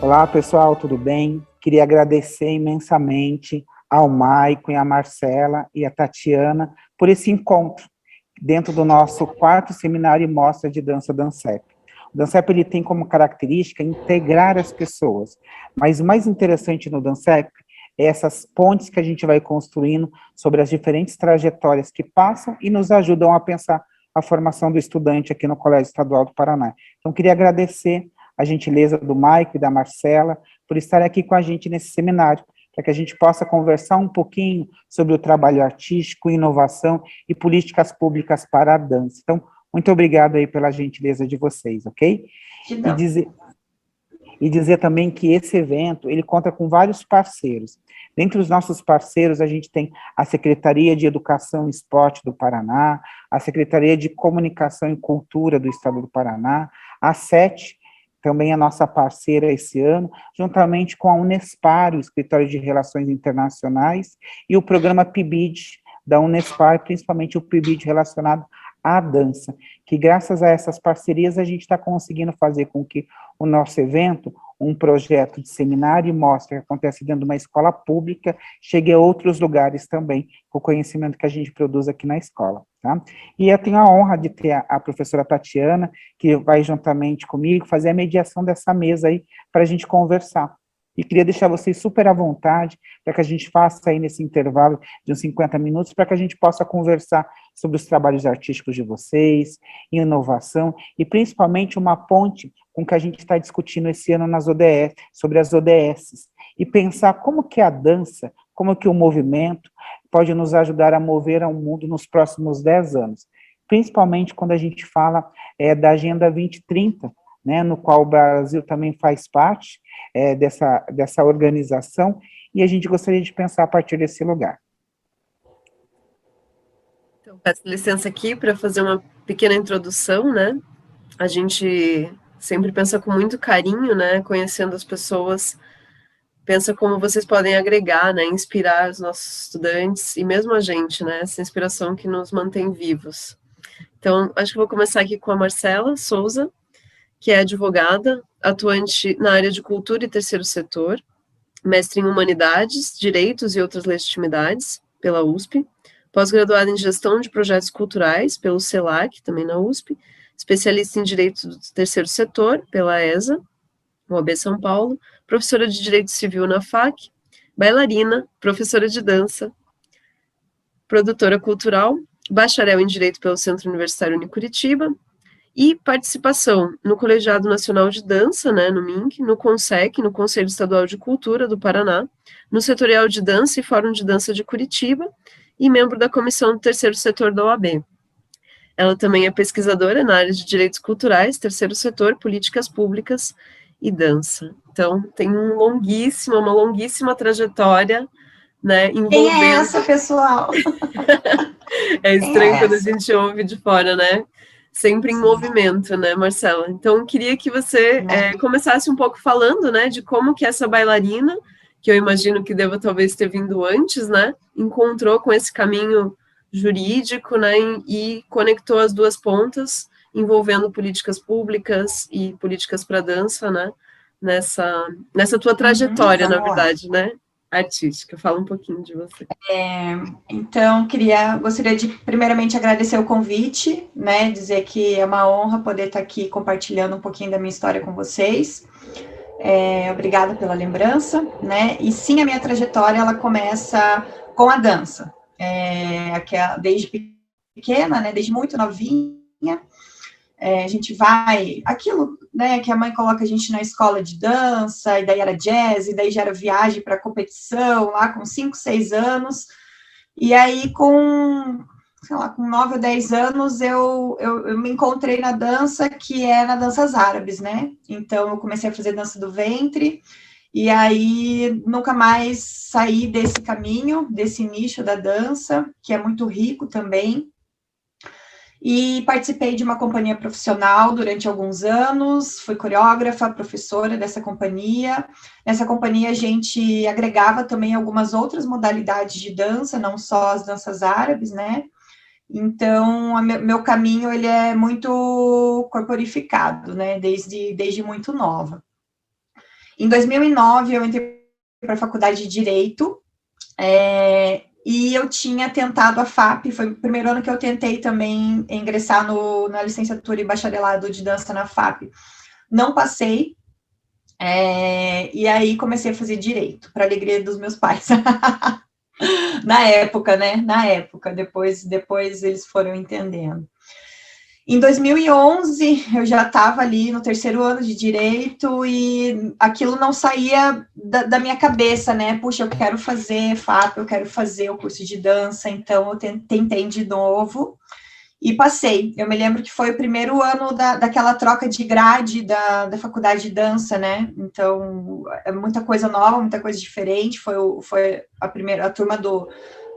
Olá, pessoal, tudo bem? Queria agradecer imensamente ao Maicon e à Marcela e à Tatiana por esse encontro dentro do nosso quarto seminário e mostra de dança Dancep. O Dancep ele tem como característica integrar as pessoas, mas o mais interessante no Dancep é essas pontes que a gente vai construindo sobre as diferentes trajetórias que passam e nos ajudam a pensar a formação do estudante aqui no Colégio Estadual do Paraná. Então, queria agradecer a gentileza do Maicon e da Marcela por estar aqui com a gente nesse seminário, para que a gente possa conversar um pouquinho sobre o trabalho artístico, inovação e políticas públicas para a dança. Então, muito obrigado aí pela gentileza de vocês, ok? E dizer também que esse evento, ele conta com vários parceiros. Dentre os nossos parceiros, a gente tem a Secretaria de Educação e Esporte do Paraná, a Secretaria de Comunicação e Cultura do Estado do Paraná, a SET, também a nossa parceira esse ano, juntamente com a Unespar, o Escritório de Relações Internacionais, e o programa PIBID da Unespar, principalmente o PIBID relacionado à dança, que graças a essas parcerias a gente está conseguindo fazer com que o nosso evento, um projeto de seminário e mostra que acontece dentro de uma escola pública, chegue a outros lugares também, com o conhecimento que a gente produz aqui na escola, tá? E eu tenho a honra de ter a professora Tatiana, que vai juntamente comigo fazer a mediação dessa mesa aí, para a gente conversar. E queria deixar vocês super à vontade, para que a gente faça aí nesse intervalo de uns 50 minutos, para que a gente possa conversar sobre os trabalhos artísticos de vocês, inovação, e principalmente uma ponte com o que a gente está discutindo esse ano nas ODS, sobre as ODS, e pensar como que a dança, como que o movimento pode nos ajudar a mover ao mundo nos próximos 10 anos, principalmente quando a gente fala da Agenda 2030, né, no qual o Brasil também faz parte dessa organização, e a gente gostaria de pensar a partir desse lugar. Então, peço licença aqui para fazer uma pequena introdução, né? A gente sempre pensa com muito carinho, né? Conhecendo as pessoas, pensa como vocês podem agregar, né? Inspirar os nossos estudantes e mesmo a gente, né? Essa inspiração que nos mantém vivos. Então, acho que vou começar aqui com a Marcela Souza, que é advogada, atuante na área de cultura e terceiro setor, mestre em Humanidades, Direitos e Outras Legitimidades, pela USP, pós-graduada em Gestão de Projetos Culturais, pelo CELAC, também na USP, especialista em Direito do Terceiro Setor, pela ESA, UAB São Paulo, professora de Direito Civil na FAC, bailarina, professora de dança, produtora cultural, bacharel em Direito pelo Centro Universitário Unicuritiba, e participação no Colegiado Nacional de Dança, né, no MINC, no CONSEC, no Conselho Estadual de Cultura do Paraná, no Setorial de Dança e Fórum de Dança de Curitiba, e membro da Comissão do Terceiro Setor da OAB. Ela também é pesquisadora na área de Direitos Culturais, Terceiro Setor, Políticas Públicas e Dança. Então, tem uma longuíssima trajetória, né, envolvendo... Quem é essa, pessoal? É estranho quando a gente ouve de fora, né? Sempre em movimento, né, Marcela? Então, queria que você começasse um pouco falando, né, de como que essa bailarina, que eu imagino que deva talvez ter vindo antes, né, encontrou com esse caminho jurídico, né, e conectou as duas pontas, envolvendo políticas públicas e políticas para dança, né, nessa tua trajetória, na verdade, né, artística. Fala um pouquinho de você. Então, gostaria de primeiramente agradecer o convite, né, dizer que é uma honra poder estar aqui compartilhando um pouquinho da minha história com vocês. Obrigada pela lembrança, né, e sim, a minha trajetória, ela começa com a dança, desde pequena, né, desde muito novinha. A gente vai, aquilo, né, que a mãe coloca a gente na escola de dança, e daí era jazz, e daí já era viagem para competição, lá com 5, 6 anos, e aí com 9 ou 10 anos, eu me encontrei na dança, que é na danças árabes, né, então eu comecei a fazer dança do ventre, e aí nunca mais saí desse caminho, desse nicho da dança, que é muito rico também. E participei de uma companhia profissional durante alguns anos, fui coreógrafa, professora dessa companhia. Nessa companhia a gente agregava também algumas outras modalidades de dança, não só as danças árabes, né? Então, meu caminho, ele é muito corporificado, né? Desde muito nova. Em 2009, eu entrei para a faculdade de Direito, e eu tinha tentado a FAP, foi o primeiro ano que eu tentei também ingressar na licenciatura e bacharelado de dança na FAP. Não passei, e aí comecei a fazer Direito, para alegria dos meus pais. Na época, né? Na época, depois eles foram entendendo. Em 2011, eu já estava ali no terceiro ano de Direito e aquilo não saía da minha cabeça, né? Puxa, eu quero fazer FAP, eu quero fazer o curso de dança, então eu tentei de novo e passei. Eu me lembro que foi o primeiro ano daquela troca de grade da faculdade de dança, né? Então, é muita coisa nova, muita coisa diferente, foi a turma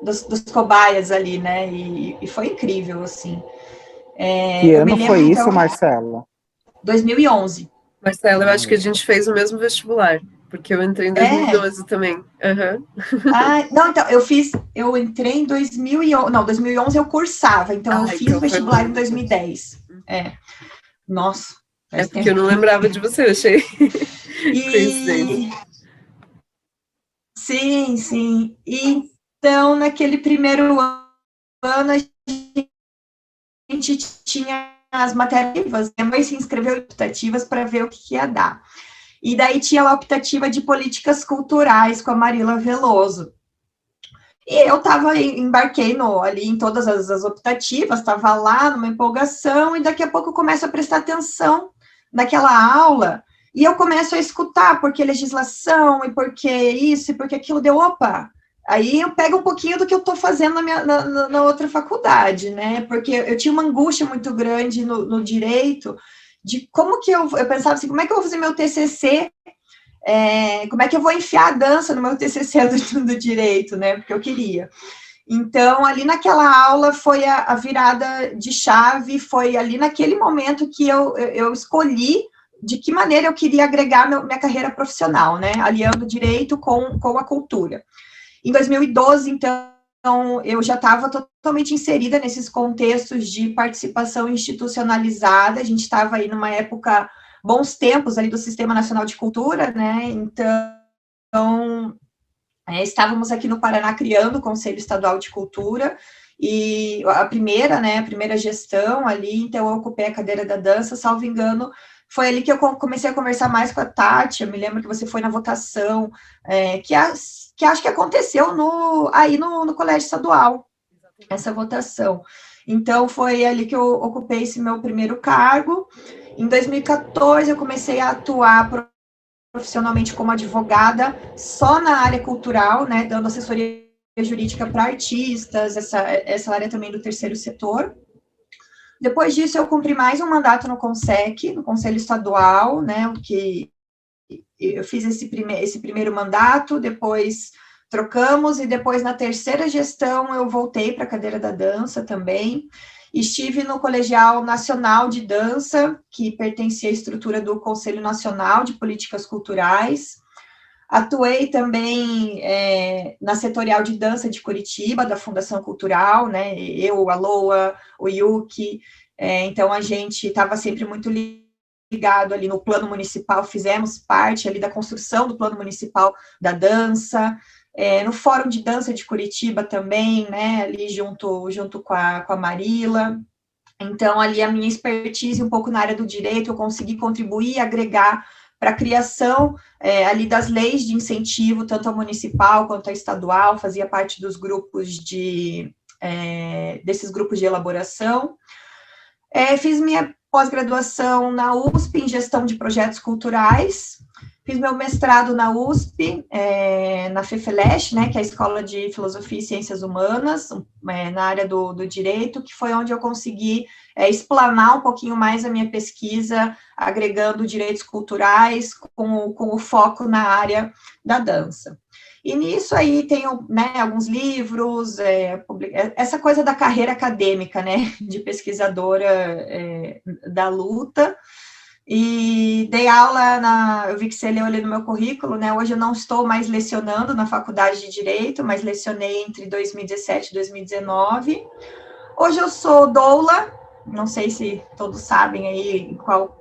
dos cobaias ali, né? E foi incrível, assim. Que ano foi isso, Marcela? 2011. Marcela, eu acho que a gente fez o mesmo vestibular, porque eu entrei em 2012 também. Uhum. Não, então, eu entrei em 2011, não, 2011 eu cursava, então eu fiz o vestibular em 2010. Nossa. É porque eu não lembrava de você, eu achei coincidência. Sim, sim. Então, naquele primeiro ano, a gente tinha as matérias, minha mãe se inscreveu em optativas para ver o que ia dar. E daí tinha a optativa de políticas culturais com a Marila Veloso. E eu embarquei ali em todas as optativas, estava lá numa empolgação, e daqui a pouco eu começo a prestar atenção naquela aula, e eu começo a escutar, porque legislação, e porque isso, e porque aquilo, opa, aí eu pego um pouquinho do que eu estou fazendo na outra faculdade, né, porque eu tinha uma angústia muito grande no direito, de como que eu pensava assim, como é que eu vou fazer meu TCC, como é que eu vou enfiar a dança no meu TCC do direito, né, porque eu queria. Então, ali naquela aula foi a virada de chave, foi ali naquele momento que eu escolhi de que maneira eu queria agregar minha carreira profissional, né, aliando o direito com a cultura. Em 2012, então, eu já estava totalmente inserida nesses contextos de participação institucionalizada, a gente estava aí numa época, bons tempos ali do Sistema Nacional de Cultura, né, então, estávamos aqui no Paraná criando o Conselho Estadual de Cultura, e a primeira gestão ali, então eu ocupei a cadeira da dança, salvo engano, foi ali que eu comecei a conversar mais com a Tati, eu me lembro que você foi na votação, que acho que aconteceu aí no Colégio Estadual, essa votação. Então, foi ali que eu ocupei esse meu primeiro cargo. Em 2014, eu comecei a atuar profissionalmente como advogada, só na área cultural, né, dando assessoria jurídica para artistas, essa área também do terceiro setor. Depois disso, eu cumpri mais um mandato no CONSEC, no Conselho Estadual, né, que eu fiz esse primeiro mandato, depois trocamos, e depois na terceira gestão eu voltei para a cadeira da dança também. Estive no Colegial Nacional de Dança, que pertencia à estrutura do Conselho Nacional de Políticas Culturais. Atuei também na Setorial de Dança de Curitiba, da Fundação Cultural, né? Eu, a Loa, o Yuki. Então, a gente estava sempre muito ligado ali no plano municipal, fizemos parte ali da construção do plano municipal da dança. No Fórum de Dança de Curitiba também, né, ali junto com a Marila. Então, ali a minha expertise um pouco na área do direito, eu consegui contribuir e agregar para a criação ali das leis de incentivo, tanto a municipal quanto a estadual, fazia parte dos grupos desses grupos de elaboração. Fiz minha pós-graduação na USP em gestão de projetos culturais, fiz meu mestrado na USP, na FEFELESH, né, que é a Escola de Filosofia e Ciências Humanas, na área do direito, que foi onde eu consegui explanar um pouquinho mais a minha pesquisa, agregando direitos culturais com o foco na área da dança. E nisso aí tenho, né, alguns livros, essa coisa da carreira acadêmica, né, de pesquisadora da luta. E dei aula eu vi que você leu ali no meu currículo, né, hoje eu não estou mais lecionando na faculdade de Direito, mas lecionei entre 2017 e 2019. Hoje eu sou doula, não sei se todos sabem aí qual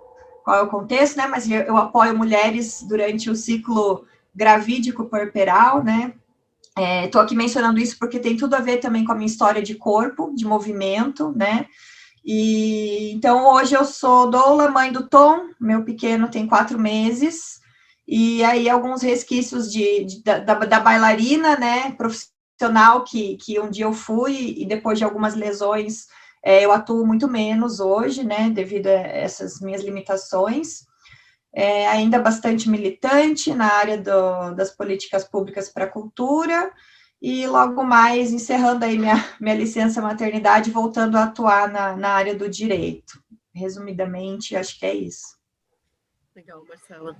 qual é o contexto, né? Mas eu apoio mulheres durante o ciclo gravídico puerperal, né? Estou aqui mencionando isso porque tem tudo a ver também com a minha história de corpo, de movimento, né? E então hoje eu sou doula, mãe do Tom, meu pequeno tem 4 meses, e aí alguns resquícios da bailarina, né, profissional que um dia eu fui, e depois de algumas lesões eu atuo muito menos hoje, né, devido a essas minhas limitações. Ainda bastante militante na área das políticas públicas para a cultura, e logo mais, encerrando aí minha licença maternidade, voltando a atuar na área do direito. Resumidamente, acho que é isso. Legal, Marcela.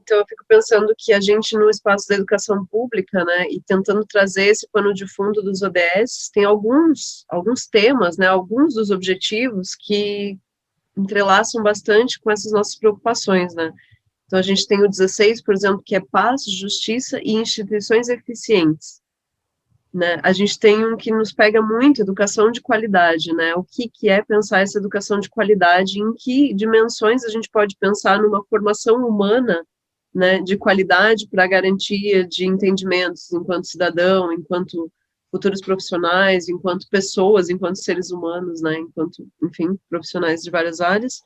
Então, eu fico pensando que a gente, no espaço da educação pública, né, e tentando trazer esse pano de fundo dos ODS, tem alguns temas, né, alguns dos objetivos que entrelaçam bastante com essas nossas preocupações, né. Então, a gente tem o 16, por exemplo, que é paz, justiça e instituições eficientes, né. A gente tem um que nos pega muito, educação de qualidade, né. O que é pensar essa educação de qualidade, em que dimensões a gente pode pensar numa formação humana, né, de qualidade para garantia de entendimentos enquanto cidadão, enquanto futuros profissionais, enquanto pessoas, enquanto seres humanos, né, enquanto, enfim, profissionais de várias áreas.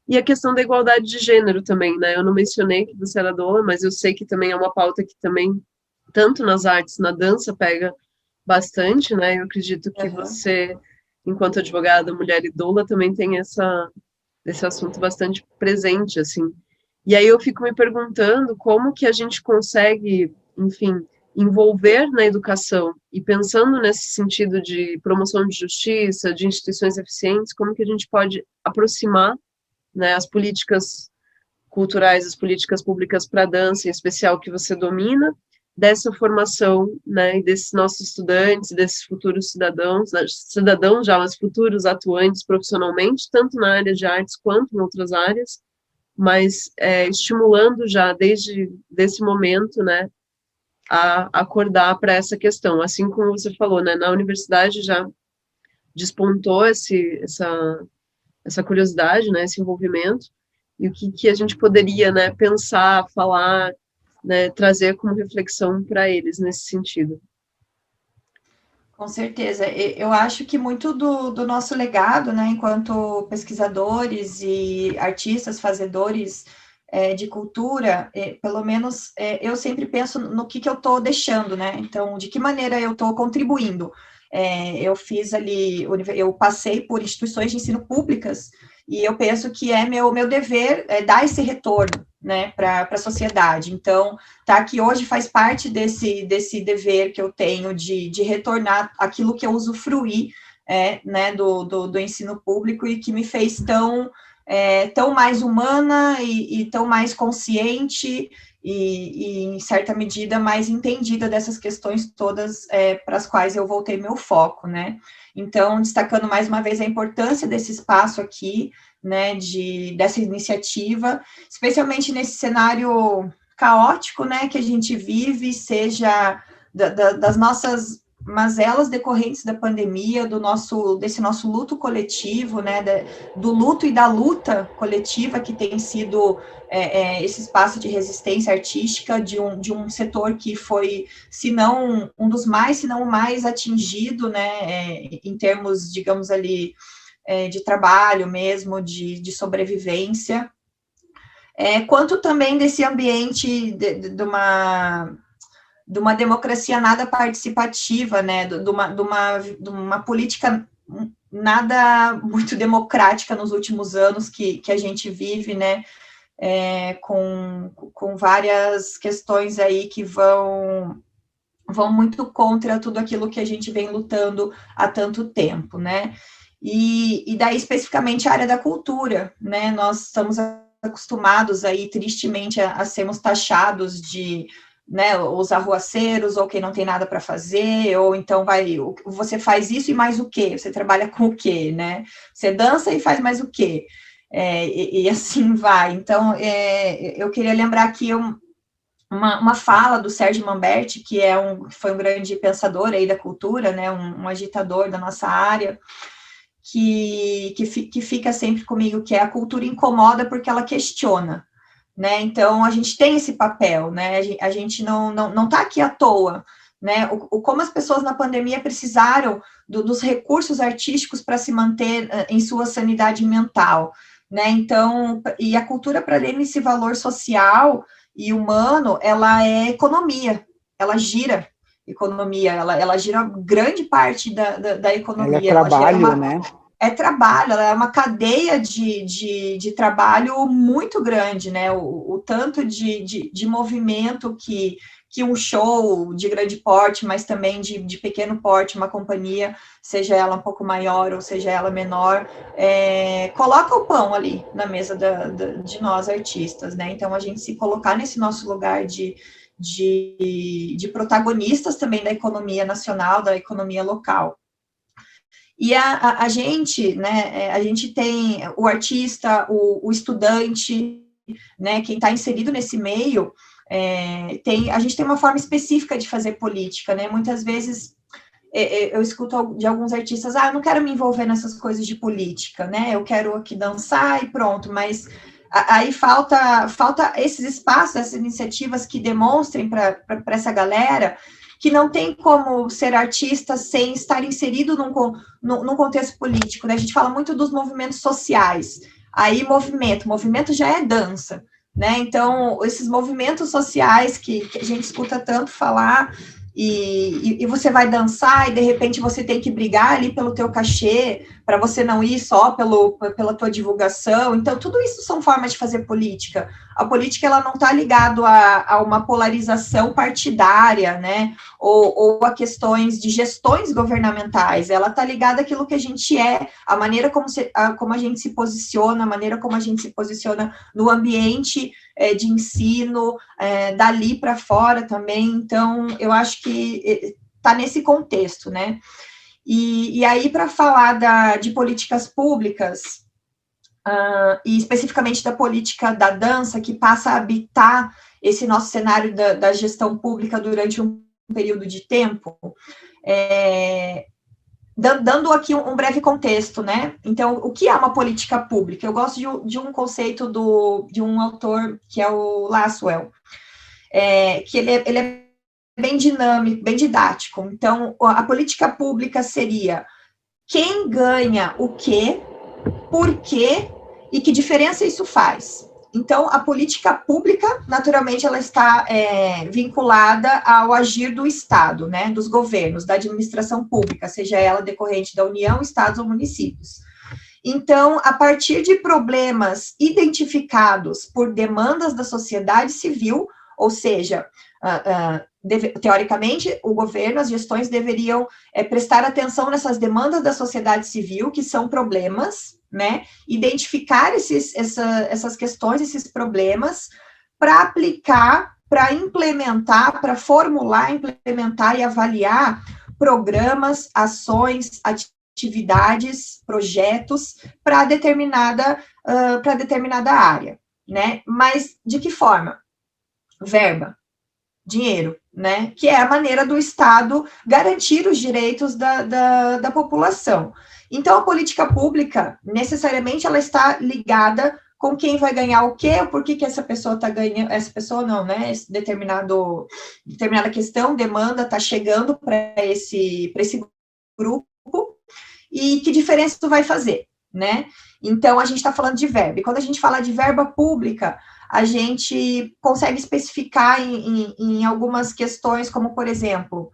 E a questão da igualdade de gênero também, né, eu não mencionei que você era doula, mas eu sei que também é uma pauta que também, tanto nas artes, na dança, pega bastante, né, eu acredito que você, enquanto advogada, mulher e doula, também tem esse assunto bastante presente, assim. E aí eu fico me perguntando como que a gente consegue, enfim, envolver na educação e pensando nesse sentido de promoção de justiça, de instituições eficientes, como que a gente pode aproximar, né, as políticas culturais, as políticas públicas para a dança, em especial que você domina, dessa formação, né, e desses nossos estudantes, desses futuros cidadãos já, mas futuros atuantes profissionalmente, tanto na área de artes quanto em outras áreas, mas estimulando já desde esse momento, né, a acordar para essa questão. Assim como você falou, né, na universidade já despontou essa curiosidade, né, esse envolvimento, e o que a gente poderia, né, pensar, falar, né, trazer como reflexão para eles nesse sentido. Com certeza. Eu acho que muito do nosso legado, né, enquanto pesquisadores e artistas, fazedores de cultura, pelo menos eu sempre penso no que eu estou deixando, né? Então, de que maneira eu estou contribuindo? Eu fiz ali, eu passei por instituições de ensino públicas e eu penso que é meu dever dar esse retorno, né, para a sociedade. Então, tá aqui hoje faz parte desse dever que eu tenho de retornar aquilo que eu usufruí, né, do ensino público e que me fez tão mais humana e tão mais consciente e, em certa medida, mais entendida dessas questões todas para as quais eu voltei meu foco, né? Então, destacando mais uma vez a importância desse espaço aqui, né, dessa iniciativa, especialmente nesse cenário caótico, né, que a gente vive, seja das nossas mazelas decorrentes da pandemia, desse nosso luto coletivo, né, do luto e da luta coletiva que tem sido esse espaço de resistência artística de um setor que foi, se não um dos mais, se não o mais atingido, né, em termos, digamos ali, de trabalho mesmo, de sobrevivência, quanto também desse ambiente de uma democracia nada participativa, né, de uma política nada muito democrática nos últimos anos que a gente vive, né, com várias questões aí que vão muito contra tudo aquilo que a gente vem lutando há tanto tempo, né? E daí, especificamente, a área da cultura, né? Nós estamos acostumados aí, tristemente, a sermos taxados de, né, os arruaceiros, ou quem não tem nada para fazer, ou então você faz isso e mais o quê? Você trabalha com o quê, né? Você dança e faz mais o quê? E assim vai. Então, eu queria lembrar aqui uma fala do Sérgio Manberti, que foi um grande pensador aí da cultura, né, um agitador da nossa área, que fica sempre comigo, que é a cultura incomoda porque ela questiona, né? Então, a gente tem esse papel, né? A gente não está aqui à toa, né? Como as pessoas na pandemia precisaram dos recursos artísticos para se manter em sua sanidade mental, né? Então, e a cultura, para além desse valor social e humano, ela é economia, ela gira economia, ela gira grande parte da economia. Ela é trabalho, né? É trabalho, ela é uma cadeia de trabalho muito grande, né? O tanto de movimento que um show de grande porte, mas também de pequeno porte, uma companhia, seja ela um pouco maior ou seja ela menor, coloca o pão ali na mesa de nós artistas, né? Então, a gente se colocar nesse nosso lugar de protagonistas também da economia nacional, da economia local. E a gente, né, a gente tem o artista, o estudante, né, quem está inserido nesse meio, a gente tem uma forma específica de fazer política, né, muitas vezes eu escuto de alguns artistas, eu não quero me envolver nessas coisas de política, né, eu quero aqui dançar e pronto, mas aí falta esses espaços, essas iniciativas que demonstrem para essa galera que não tem como ser artista sem estar inserido num contexto político, né? A gente fala muito dos movimentos sociais, aí movimento já é dança, né? Então, esses movimentos sociais que a gente escuta tanto falar, e você vai dançar e de repente você tem que brigar ali pelo teu cachê, para você não ir só pela tua divulgação. Então, tudo isso são formas de fazer política. A política, ela não está ligada a uma polarização partidária, né, ou a questões de gestões governamentais, ela está ligada àquilo que a gente a maneira como a gente se posiciona, a maneira como a gente se posiciona no ambiente de ensino, dali para fora também. Então, eu acho que está nesse contexto, né? E aí, para falar de políticas públicas, e especificamente da política da dança, que passa a habitar esse nosso cenário da gestão pública durante um período de tempo, dando aqui um breve contexto, né? Então, o que é uma política pública? Eu gosto de um conceito de um autor, que é o Lasswell, que ele é bem dinâmico, bem didático. Então, a política pública seria quem ganha o quê, por quê e que diferença isso faz. Então, a política pública, naturalmente, ela está vinculada ao agir do Estado, né, dos governos, da administração pública, seja ela decorrente da União, Estados ou municípios. Então, a partir de problemas identificados por demandas da sociedade civil, ou seja, teoricamente, o governo, as gestões deveriam prestar atenção nessas demandas da sociedade civil, que são problemas, né? Identificar essas questões, esses problemas, para aplicar, para implementar, para formular, implementar e avaliar programas, ações, atividades, projetos para determinada área, né? Mas de que forma? Verba, dinheiro, né? Que é a maneira do Estado garantir os direitos da população. Então, a política pública, necessariamente, ela está ligada com quem vai ganhar o quê, por que essa pessoa está ganhando, essa pessoa não, né? Determinada questão, demanda, está chegando para esse grupo, e que diferença isso vai fazer, né? Então, a gente está falando de verba, e quando a gente fala de verba pública, a gente consegue especificar em algumas questões, como, por exemplo,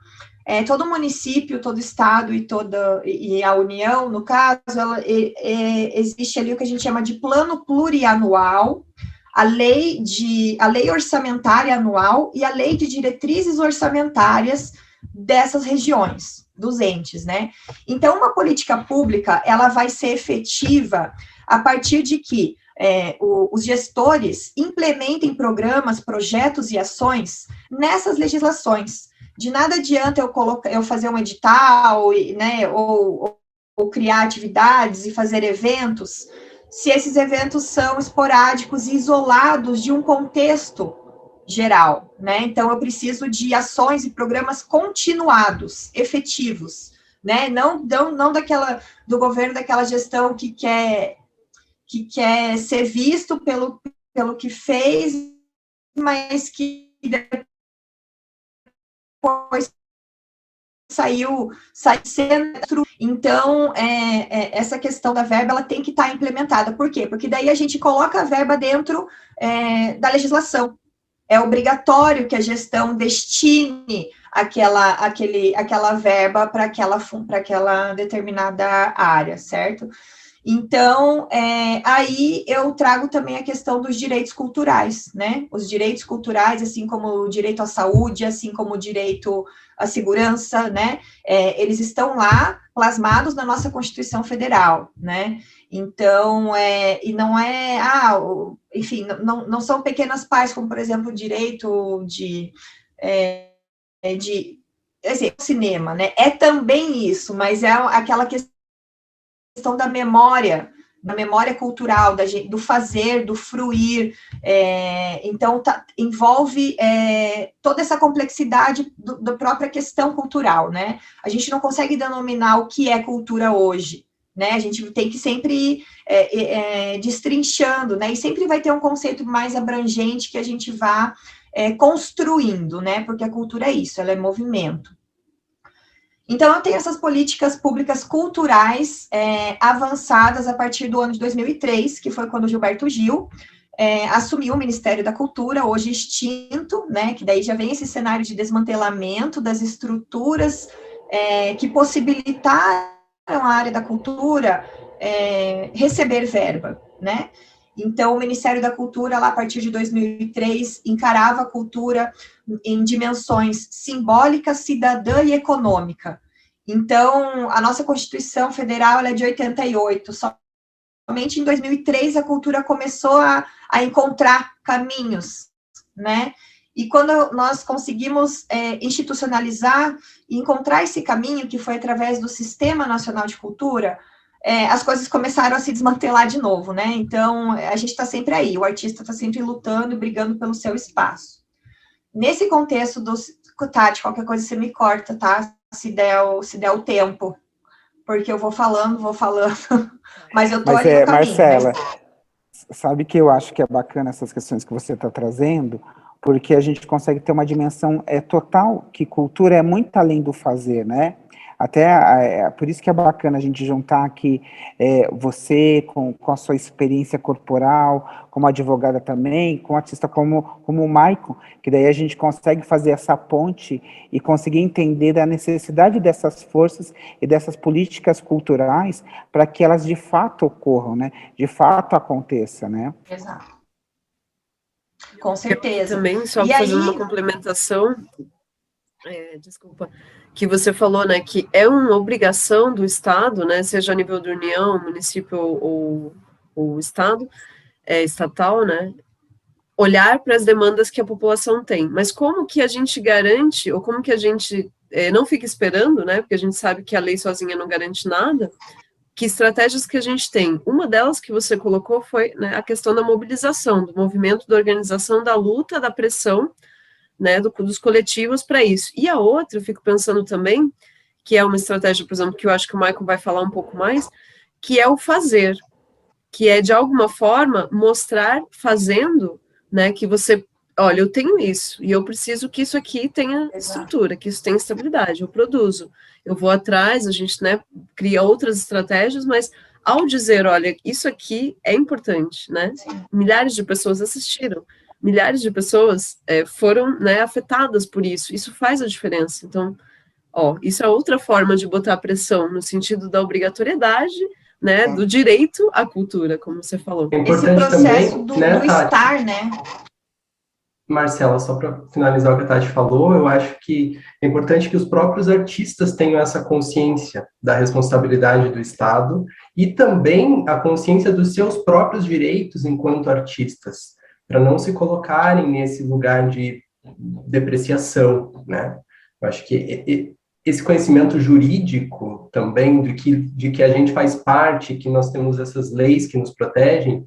todo município, todo estado e a União, no caso, existe ali o que a gente chama de plano plurianual, a lei orçamentária anual e a lei de diretrizes orçamentárias dessas regiões, dos entes, né? Então, uma política pública, ela vai ser efetiva a partir de que os gestores implementem programas, projetos e ações nessas legislações. De nada adianta eu fazer um edital, né, ou criar atividades e fazer eventos, se esses eventos são esporádicos e isolados de um contexto geral, né? Então, eu preciso de ações e programas continuados, efetivos, né? Não do governo, daquela gestão que quer ser visto pelo que fez, mas que depois saiu sendo. Então, essa questão da verba, ela tem que estar implementada. Por quê? Porque daí a gente coloca a verba dentro da legislação. É obrigatório que a gestão destine aquela verba para aquela determinada área, certo? Então, aí eu trago também a questão dos direitos culturais, né? Os direitos culturais, assim como o direito à saúde, assim como o direito à segurança, né? Eles estão lá plasmados na nossa Constituição Federal, né? Então, e não é, enfim, não são pequenas partes, como, por exemplo, o direito de cinema, né? É também isso, mas é aquela questão da memória cultural, do fazer, do fruir, então envolve toda essa complexidade da própria questão cultural, né? A gente não consegue denominar o que é cultura hoje, né? A gente tem que sempre ir destrinchando, né? E sempre vai ter um conceito mais abrangente que a gente vá construindo, né? Porque a cultura é isso, ela é movimento. Então, eu tenho essas políticas públicas culturais avançadas a partir do ano de 2003, que foi quando o Gilberto Gil assumiu o Ministério da Cultura, hoje extinto, né, que daí já vem esse cenário de desmantelamento das estruturas que possibilitaram a área da cultura receber verba, né? Então, o Ministério da Cultura, lá a partir de 2003, encarava a cultura em dimensões simbólica, cidadã e econômica. Então, a nossa Constituição Federal ela é de 88, somente em 2003 a cultura começou a encontrar caminhos, né? E quando nós conseguimos institucionalizar e encontrar esse caminho, que foi através do Sistema Nacional de Cultura, as coisas começaram a se desmantelar de novo, né? Então, a gente está sempre aí, o artista está sempre lutando e brigando pelo seu espaço. Nesse contexto Tati, qualquer coisa você me corta, tá? Se der o tempo, porque eu vou falando, mas eu tô ali no caminho. Marcela, sabe que eu acho que é bacana essas questões que você está trazendo, porque a gente consegue ter uma dimensão total, que cultura é muito além do fazer, né? Até por isso que é bacana a gente juntar aqui você com a sua experiência corporal, como advogada também, com artista como o Maicon, que daí a gente consegue fazer essa ponte e conseguir entender da necessidade dessas forças e dessas políticas culturais para que elas de fato ocorram, né? De fato aconteça, né? Exato. Com certeza. Também, só fazendo uma complementação, desculpa, que você falou, né, que é uma obrigação do Estado, né, seja a nível da União, município ou Estado, estatal, né, olhar para as demandas que a população tem. Mas como que a gente garante, ou como que a gente não fica esperando, né, porque a gente sabe que a lei sozinha não garante nada, que estratégias que a gente tem? Uma delas que você colocou foi, né, a questão da mobilização, do movimento, da organização, da luta, da pressão, né, dos coletivos para isso. E a outra, eu fico pensando também, que é uma estratégia, por exemplo, que eu acho que o Michael vai falar um pouco mais, que é o fazer, que é, de alguma forma, mostrar, fazendo, né, que você, olha, eu tenho isso, e eu preciso que isso aqui tenha estrutura, que isso tenha estabilidade, eu produzo, eu vou atrás, a gente, né, cria outras estratégias, mas ao dizer, olha, isso aqui é importante, né, milhares de pessoas assistiram, milhares de pessoas foram, né, afetadas por isso. Isso faz a diferença. Então, isso é outra forma de botar pressão no sentido da obrigatoriedade, né, do direito à cultura, como você falou. É importante esse processo também, do estar, né? Marcela, só para finalizar o que a Tati falou, eu acho que é importante que os próprios artistas tenham essa consciência da responsabilidade do Estado e também a consciência dos seus próprios direitos enquanto artistas, para não se colocarem nesse lugar de depreciação, né? Eu acho que esse conhecimento jurídico também, de que a gente faz parte, que nós temos essas leis que nos protegem,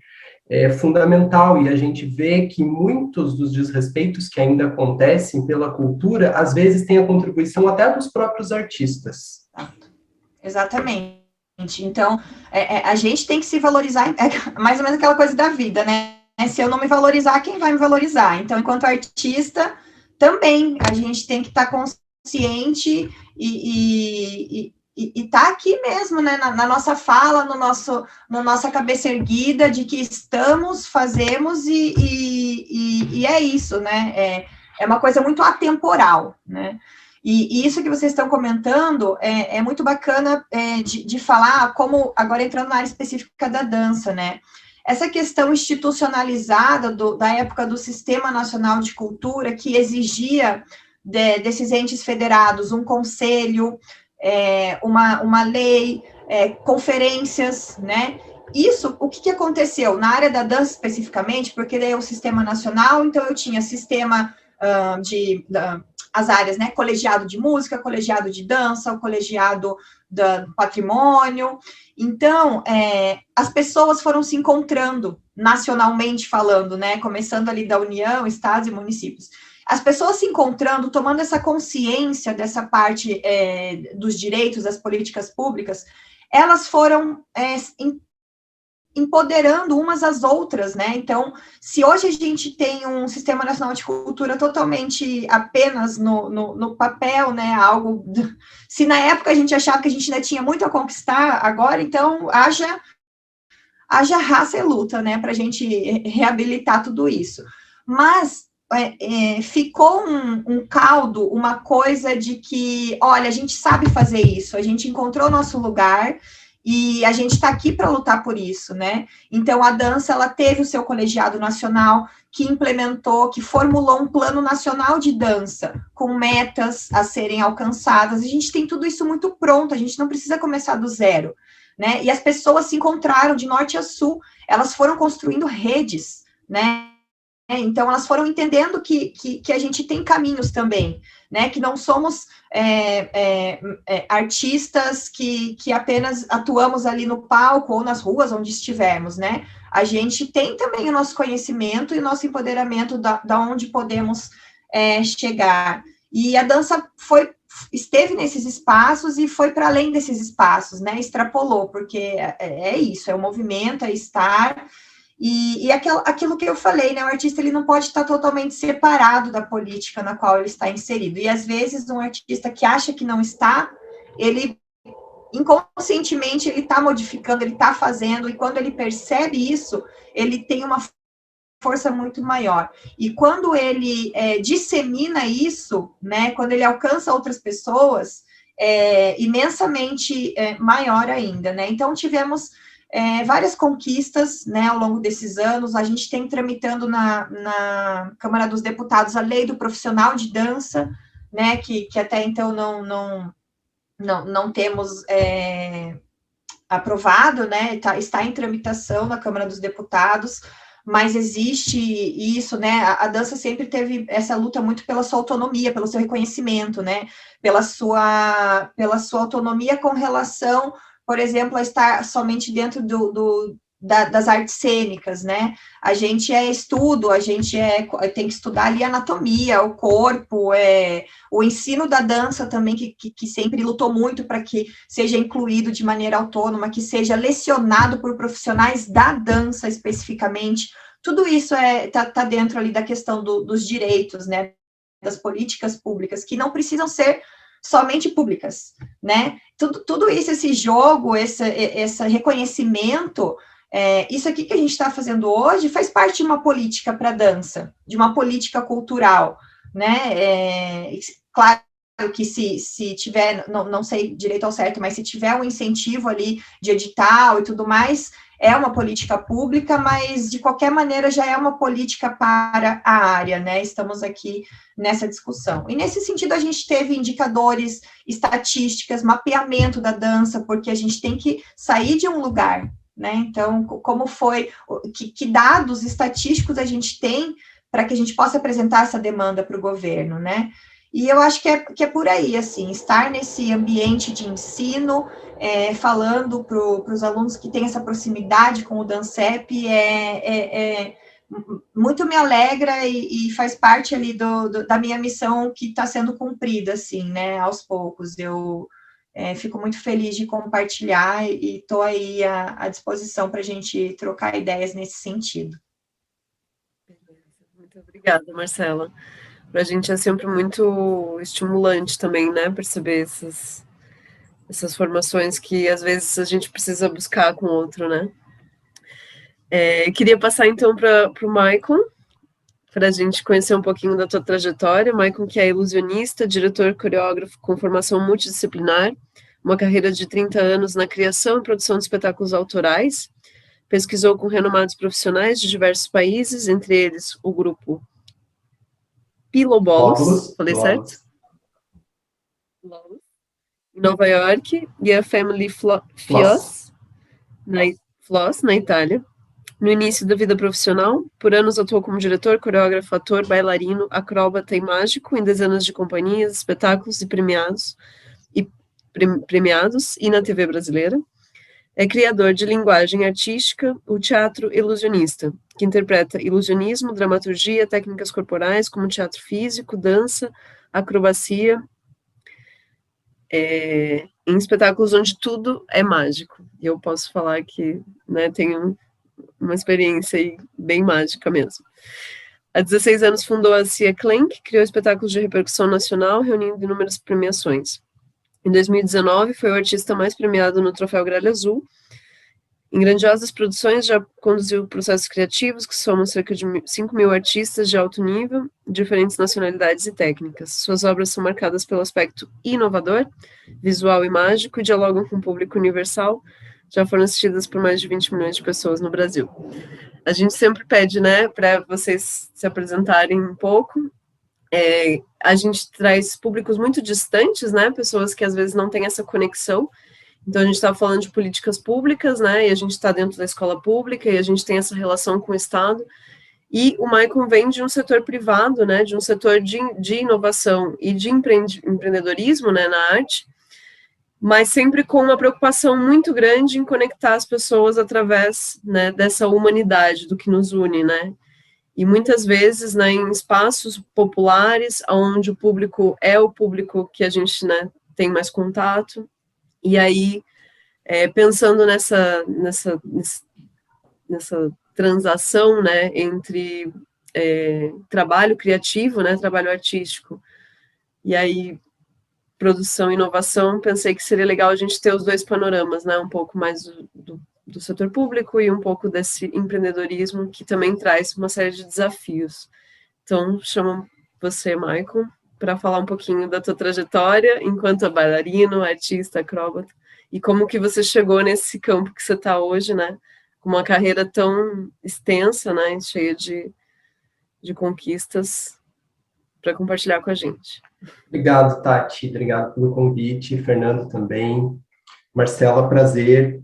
é fundamental, e a gente vê que muitos dos desrespeitos que ainda acontecem pela cultura, às vezes tem a contribuição até dos próprios artistas. exatamente. Então, a gente tem que se valorizar, mais ou menos aquela coisa da vida, né? Se eu não me valorizar, quem vai me valorizar? Então, enquanto artista, também a gente tem que estar consciente e tá aqui mesmo, né, na nossa fala, na nossa cabeça erguida, de que estamos, fazemos e é isso, né? É uma coisa muito atemporal, né? E isso que vocês estão comentando é muito bacana de falar, como agora entrando na área específica da dança, né? Essa questão institucionalizada da época do Sistema Nacional de Cultura, que exigia desses entes federados um conselho, uma lei, conferências, né? Isso, o que aconteceu? Na área da dança especificamente, porque daí é o Sistema Nacional, então eu tinha sistema as áreas, né? Colegiado de música, colegiado de dança, o colegiado do patrimônio. Então, as pessoas foram se encontrando, nacionalmente falando, né? Começando ali da União, estados e municípios. As pessoas se encontrando, tomando essa consciência dessa parte dos direitos, das políticas públicas, elas foram empoderando umas às outras, né? Então, se hoje a gente tem um Sistema Nacional de Cultura totalmente apenas no papel, né? Algo. Se na época a gente achava que a gente ainda tinha muito a conquistar, agora, então, haja raça e luta, né? Para a gente reabilitar tudo isso. Mas ficou um caldo, uma coisa de que, olha, a gente sabe fazer isso, a gente encontrou o nosso lugar. E a gente está aqui para lutar por isso, né? Então, a dança, ela teve o seu colegiado nacional, que implementou, que formulou um plano nacional de dança, com metas a serem alcançadas. A gente tem tudo isso muito pronto, a gente não precisa começar do zero, né? E as pessoas se encontraram de norte a sul, elas foram construindo redes, né? Então, elas foram entendendo que a gente tem caminhos também, né? Que não somos artistas que apenas atuamos ali no palco ou nas ruas onde estivermos, né? A gente tem também o nosso conhecimento e o nosso empoderamento da onde podemos chegar. E a dança esteve nesses espaços e foi para além desses espaços, né? Extrapolou, porque é isso, é o movimento, é estar. E aquilo que eu falei, né, o artista ele não pode estar totalmente separado da política na qual ele está inserido. E às vezes um artista que acha que não está, ele inconscientemente ele está modificando, ele está fazendo, e quando ele percebe isso, ele tem uma força muito maior. E quando ele dissemina isso, né, quando ele alcança outras pessoas, imensamente maior ainda, né? Então tivemos várias conquistas, né, ao longo desses anos. A gente tem tramitando na Câmara dos Deputados a lei do profissional de dança, né, que até então não temos aprovado, né, está em tramitação na Câmara dos Deputados, mas existe isso, né, a dança sempre teve essa luta muito pela sua autonomia, pelo seu reconhecimento, né, pela sua autonomia com relação, por exemplo, a estar somente dentro das artes cênicas, né? A gente estudo, a gente tem que estudar ali a anatomia, o corpo, o ensino da dança também, que sempre lutou muito para que seja incluído de maneira autônoma, que seja lecionado por profissionais da dança especificamente. Tudo isso tá dentro ali da questão dos direitos, né? Das políticas públicas, que não precisam ser somente públicas, né? Tudo isso, esse jogo, esse reconhecimento, isso aqui que a gente está fazendo hoje faz parte de uma política para a dança, de uma política cultural, né? Claro que se tiver, não sei direito ao certo, mas se tiver um incentivo ali de edital e tudo mais, é uma política pública, mas de qualquer maneira já é uma política para a área, né? Estamos aqui nessa discussão. E nesse sentido a gente teve indicadores, estatísticas, mapeamento da dança, porque a gente tem que sair de um lugar, né? Então, como foi, que dados estatísticos a gente tem para que a gente possa apresentar essa demanda para o governo, né? E eu acho que é por aí, assim, estar nesse ambiente de ensino, falando para os alunos que têm essa proximidade com o DANCEP, muito me alegra e faz parte ali da minha missão que está sendo cumprida, assim, né, aos poucos. Fico muito feliz de compartilhar e estou aí à disposição para a gente trocar ideias nesse sentido. Muito obrigada, Marcela. Para a gente é sempre muito estimulante também, né, perceber essas formações que às vezes a gente precisa buscar com o outro, né. Queria passar então para o Maicon, para a gente conhecer um pouquinho da tua trajetória. Maicon, que é ilusionista, diretor coreógrafo com formação multidisciplinar, uma carreira de 30 anos na criação e produção de espetáculos autorais, pesquisou com renomados profissionais de diversos países, entre eles o grupo Pilobolos, falei certo? Em Nova York, e a Family Floss, na Itália. No início da vida profissional, por anos atuou como diretor, coreógrafo, ator, bailarino, acróbata e mágico em dezenas de companhias, espetáculos e premiados e na TV brasileira. É criador de linguagem artística, o teatro ilusionista, que interpreta ilusionismo, dramaturgia, técnicas corporais, como teatro físico, dança, acrobacia, em espetáculos onde tudo é mágico. E eu posso falar que, né, tenho uma experiência aí bem mágica mesmo. Há 16 anos fundou a Cia Clank, criou espetáculos de repercussão nacional, reunindo inúmeras premiações. Em 2019, foi o artista mais premiado no Troféu Gralha Azul. Em grandiosas produções, já conduziu processos criativos que somam cerca de 5.000 artistas de alto nível, diferentes nacionalidades e técnicas. Suas obras são marcadas pelo aspecto inovador, visual e mágico, e dialogam com o público universal. Já foram assistidas por mais de 20 milhões de pessoas no Brasil. A gente sempre pede, né, para vocês se apresentarem um pouco. A gente traz públicos muito distantes, né, pessoas que às vezes não têm essa conexão. Então, a gente está falando de políticas públicas, né, e a gente está dentro da escola pública, e a gente tem essa relação com o Estado, e o Maicon vem de um setor privado, né, de um setor de inovação e de empreendedorismo, né, na arte, mas sempre com uma preocupação muito grande em conectar as pessoas através, né, dessa humanidade, do que nos une, né, e muitas vezes, né, em espaços populares, onde o público é o público que a gente, né, tem mais contato. E aí, pensando nessa transação, né, entre trabalho criativo, né, trabalho artístico, e aí produção e inovação, pensei que seria legal a gente ter os dois panoramas, né, um pouco mais do setor público e um pouco desse empreendedorismo que também traz uma série de desafios. Então, chamo você, Maicon, para falar um pouquinho da tua trajetória enquanto bailarino, artista, acróbata, e como que você chegou nesse campo que você está hoje, né, com uma carreira tão extensa, né, cheia de conquistas, para compartilhar com a gente. Obrigado, Tati, obrigado pelo convite, Fernando também, Marcela, prazer.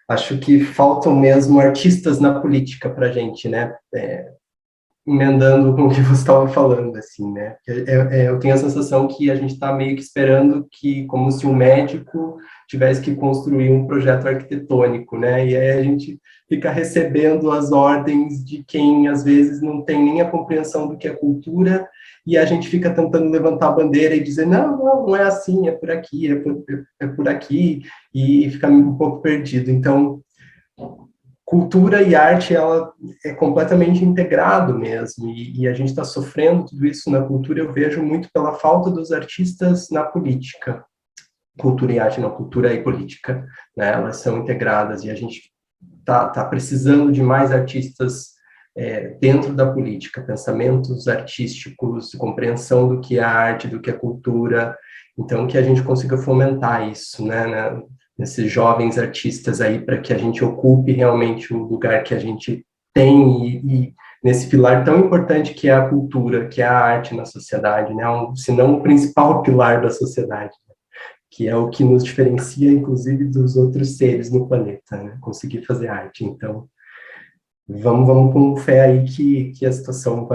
Acho que faltam mesmo artistas na política para a gente, né, emendando com o que você estava falando, assim, né, eu tenho a sensação que a gente está meio que esperando que, como se um médico tivesse que construir um projeto arquitetônico, né, e aí a gente fica recebendo as ordens de quem, às vezes, não tem nem a compreensão do que é cultura, e a gente fica tentando levantar a bandeira e dizer, não é assim, é por aqui, é por aqui, e fica um pouco perdido. Então, cultura e arte, ela é completamente integrado mesmo, e a gente está sofrendo tudo isso na cultura, eu vejo muito pela falta dos artistas na política. Cultura e arte, não, cultura e política, né, elas são integradas, e a gente tá precisando de mais artistas dentro da política, pensamentos artísticos, compreensão do que é a arte, do que é cultura, então que a gente consiga fomentar isso, né, nesses jovens artistas aí, para que a gente ocupe realmente o lugar que a gente tem, e nesse pilar tão importante que é a cultura, que é a arte na sociedade, né, se não o principal pilar da sociedade, que é o que nos diferencia, inclusive, dos outros seres no planeta, né, conseguir fazer arte. Então, vamos com fé aí que a situação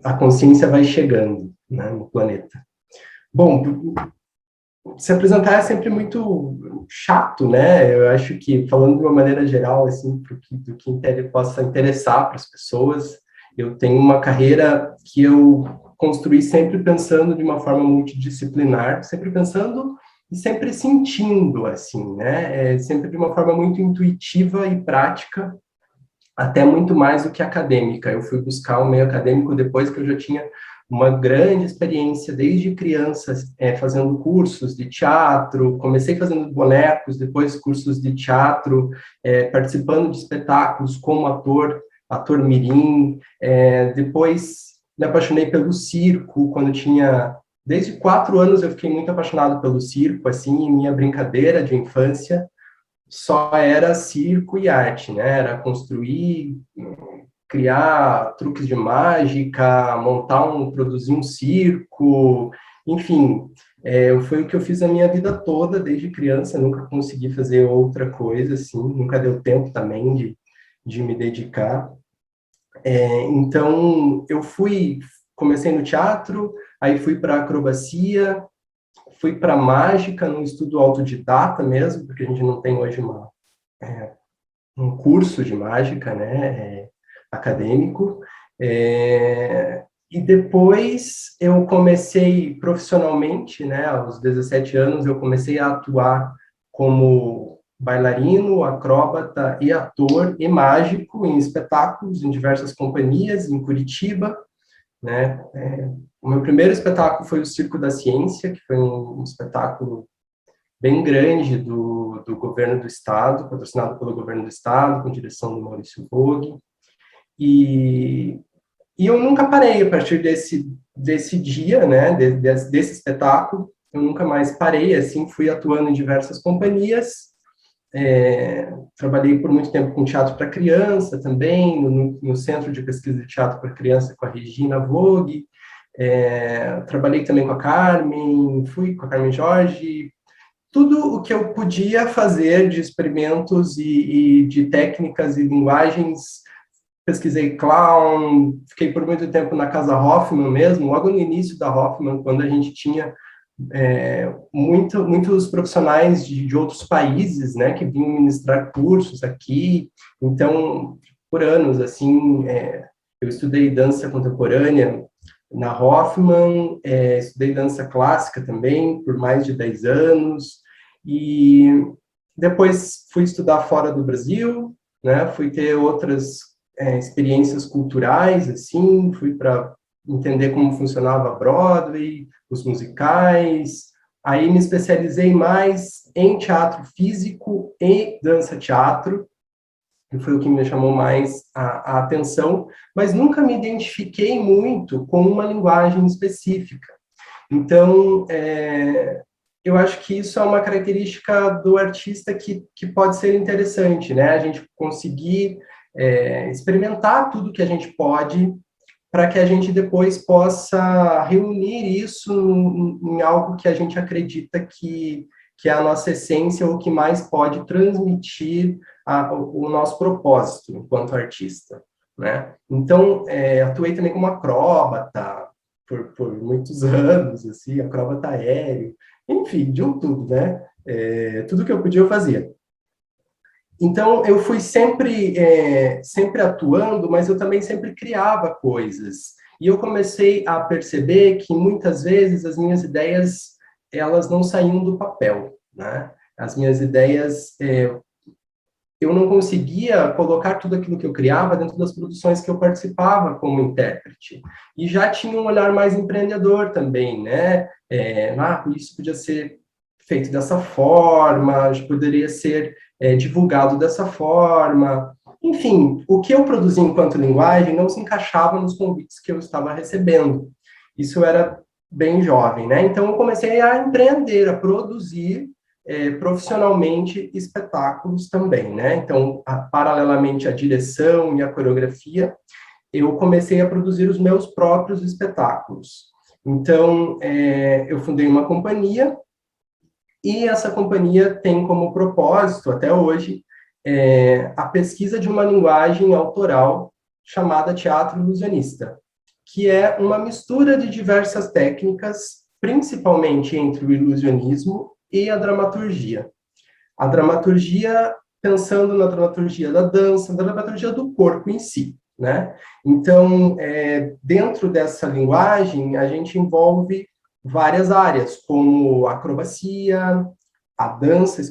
a consciência vai chegando, né, no planeta. Bom, se apresentar é sempre muito chato, né? Eu acho que, falando de uma maneira geral, assim, do que possa interessar para as pessoas, eu tenho uma carreira que eu construir sempre pensando de uma forma multidisciplinar, sempre pensando e sempre sentindo, assim, né? Sempre de uma forma muito intuitiva e prática, até muito mais do que acadêmica. Eu fui buscar o meio acadêmico depois que eu já tinha uma grande experiência desde criança, fazendo cursos de teatro, comecei fazendo bonecos, depois cursos de teatro, participando de espetáculos como ator mirim, depois me apaixonei pelo circo, quando tinha, desde 4 anos eu fiquei muito apaixonado pelo circo, assim, minha brincadeira de infância só era circo e arte, né, era construir, criar truques de mágica, produzir um circo, enfim, foi o que eu fiz a minha vida toda, desde criança, nunca consegui fazer outra coisa, assim, nunca deu tempo também de me dedicar. Então, comecei no teatro, aí fui para acrobacia, fui para mágica, num estudo autodidata mesmo, porque a gente não tem hoje um curso de mágica, né, acadêmico, e depois eu comecei profissionalmente, né, aos 17 anos, eu comecei a atuar como bailarino, acróbata e ator e mágico em espetáculos, em diversas companhias, em Curitiba, né. O meu primeiro espetáculo foi o Circo da Ciência, que foi um espetáculo bem grande do governo do estado, patrocinado pelo governo do estado, com direção do Maurício Vogue, e eu nunca parei a partir desse dia, né, desse espetáculo, eu nunca mais parei, assim, fui atuando em diversas companhias, trabalhei por muito tempo com teatro para criança também, no Centro de Pesquisa de Teatro para Criança com a Regina Vogue, trabalhei também com a Carmen, fui com a Carmen Jorge, tudo o que eu podia fazer de experimentos e de técnicas e linguagens. Pesquisei clown, fiquei por muito tempo na Casa Hoffman mesmo, logo no início da Hoffman, quando a gente tinha muitos profissionais de outros países, né, que vinham ministrar cursos aqui. Então, por anos, assim, eu estudei dança contemporânea na Hoffman, estudei dança clássica também por mais de 10 anos, e depois fui estudar fora do Brasil, né, fui ter outras experiências culturais, assim, fui para entender como funcionava a Broadway, os musicais, aí me especializei mais em teatro físico e dança-teatro, que foi o que me chamou mais a atenção, mas nunca me identifiquei muito com uma linguagem específica. Então, eu acho que isso é uma característica do artista que pode ser interessante, né? A gente conseguir experimentar tudo que a gente pode, para que a gente depois possa reunir isso em algo que a gente acredita que é a nossa essência, ou que mais pode transmitir o nosso propósito enquanto artista, né? Então, atuei também como acróbata por muitos anos, assim, acróbata aéreo, enfim, de tudo, né? Tudo que eu podia eu fazia. Então, eu fui sempre atuando, mas eu também sempre criava coisas. E eu comecei a perceber que, muitas vezes, as minhas ideias, elas não saíam do papel, né? As minhas ideias, eu não conseguia colocar tudo aquilo que eu criava dentro das produções que eu participava como intérprete. E já tinha um olhar mais empreendedor também, né? Isso podia ser feito dessa forma, poderia ser divulgado dessa forma. Enfim, o que eu produzia enquanto linguagem não se encaixava nos convites que eu estava recebendo. Isso era bem jovem, né? Então, eu comecei a empreender, a produzir profissionalmente espetáculos também, né? Então, paralelamente à direção e à coreografia, eu comecei a produzir os meus próprios espetáculos. Então, eu fundei uma companhia, e essa companhia tem como propósito, até hoje, a pesquisa de uma linguagem autoral chamada teatro ilusionista, que é uma mistura de diversas técnicas, principalmente entre o ilusionismo e a dramaturgia. A dramaturgia, pensando na dramaturgia da dança, da dramaturgia do corpo em si, né? Então, dentro dessa linguagem, a gente envolve várias áreas, como a acrobacia, a dança,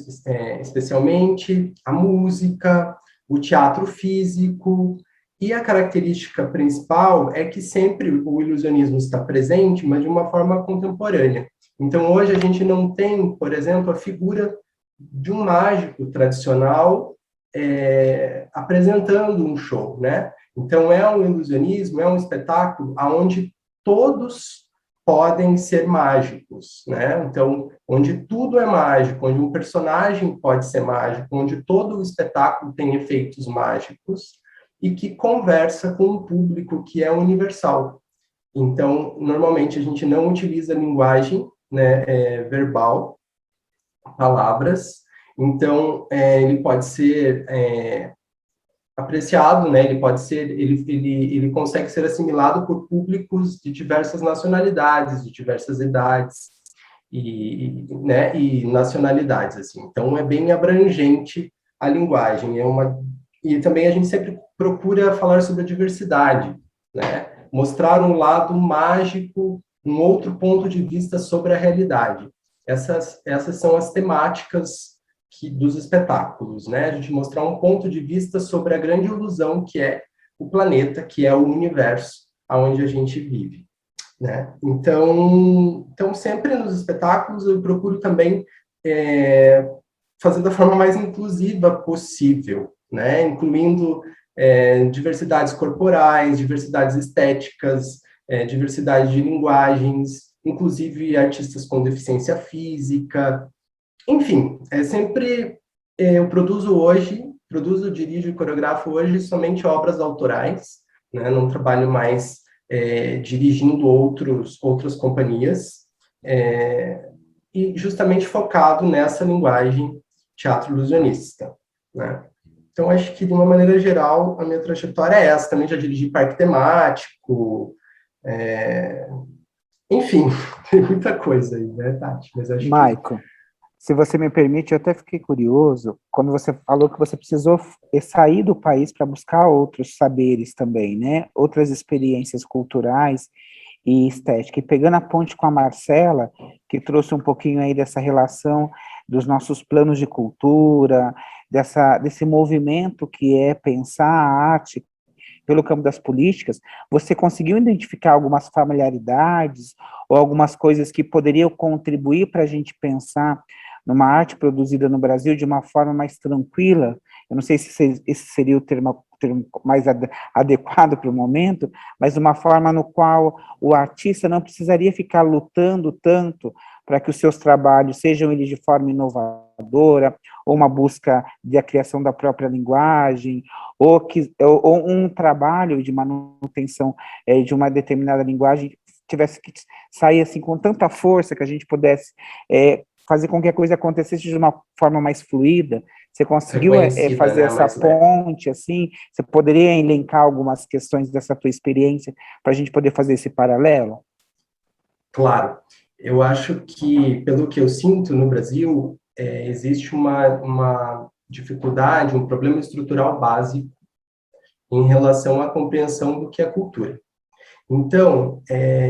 especialmente, a música, o teatro físico, e a característica principal é que sempre o ilusionismo está presente, mas de uma forma contemporânea. Então, hoje a gente não tem, por exemplo, a figura de um mágico tradicional apresentando um show, né? Então, é um ilusionismo, é um espetáculo onde todos podem ser mágicos, né? Então, onde tudo é mágico, onde um personagem pode ser mágico, onde todo o espetáculo tem efeitos mágicos e que conversa com um público que é universal. Então, normalmente a gente não utiliza linguagem, né, verbal, palavras. Então, ele pode ser apreciado, né? Ele pode ser, ele consegue ser assimilado por públicos de diversas nacionalidades, de diversas idades né? E nacionalidades, assim. Então, é bem abrangente a linguagem. E também a gente sempre procura falar sobre a diversidade, né? Mostrar um lado mágico, um outro ponto de vista sobre a realidade. Essas são as temáticas dos espetáculos, né? A gente mostrar um ponto de vista sobre a grande ilusão que é o planeta, que é o universo onde a gente vive, né? Então sempre nos espetáculos eu procuro também fazer da forma mais inclusiva possível, né? Incluindo diversidades corporais, diversidades estéticas, diversidade de linguagens, inclusive artistas com deficiência física. Enfim, eu dirijo e coreografo hoje somente obras autorais, né? Não trabalho mais dirigindo outras companhias, e justamente focado nessa linguagem teatro ilusionista, né? Então, acho que, de uma maneira geral, a minha trajetória é essa. Também já dirigi parque temático, enfim, tem muita coisa aí, né, Tati? Mas acho que... Maico, se você me permite, eu até fiquei curioso, quando você falou que você precisou sair do país para buscar outros saberes também, né? Outras experiências culturais e estética. E pegando a ponte com a Marcela, que trouxe um pouquinho aí dessa relação dos nossos planos de cultura, desse movimento que é pensar a arte pelo campo das políticas, você conseguiu identificar algumas familiaridades ou algumas coisas que poderiam contribuir para a gente pensar numa arte produzida no Brasil de uma forma mais tranquila? Eu não sei se esse seria o termo mais adequado para o momento, mas uma forma no qual o artista não precisaria ficar lutando tanto para que os seus trabalhos sejam eles de forma inovadora, ou uma busca de a criação da própria linguagem, ou um trabalho de manutenção de uma determinada linguagem tivesse que sair assim com tanta força que a gente pudesse fazer com que a coisa acontecesse de uma forma mais fluida. Você conseguiu fazer, né, essa ponte, assim? Você poderia elencar algumas questões dessa tua experiência para a gente poder fazer esse paralelo? Claro. Eu acho que, pelo que eu sinto no Brasil, existe uma dificuldade, um problema estrutural básico em relação à compreensão do que é cultura. Então,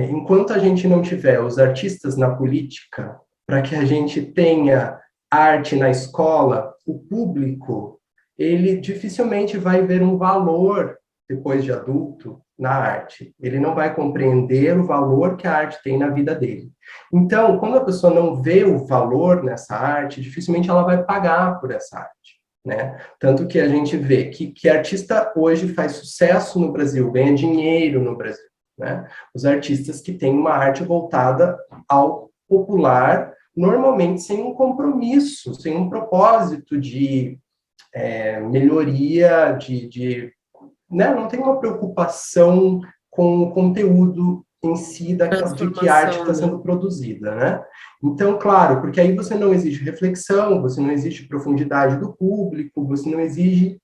enquanto a gente não tiver os artistas na política, para que a gente tenha arte na escola, o público, ele dificilmente vai ver um valor, depois de adulto, na arte. Ele não vai compreender o valor que a arte tem na vida dele. Então, quando a pessoa não vê o valor nessa arte, dificilmente ela vai pagar por essa arte, né? Tanto que a gente vê que artista hoje faz sucesso no Brasil, ganha dinheiro no Brasil, né? Os artistas que têm uma arte voltada ao popular, normalmente sem um compromisso, sem um propósito de melhoria, né? Não tem uma preocupação com o conteúdo em si de que arte está sendo produzida, né? Então, claro, porque aí você não exige reflexão, você não exige profundidade do público, você não exige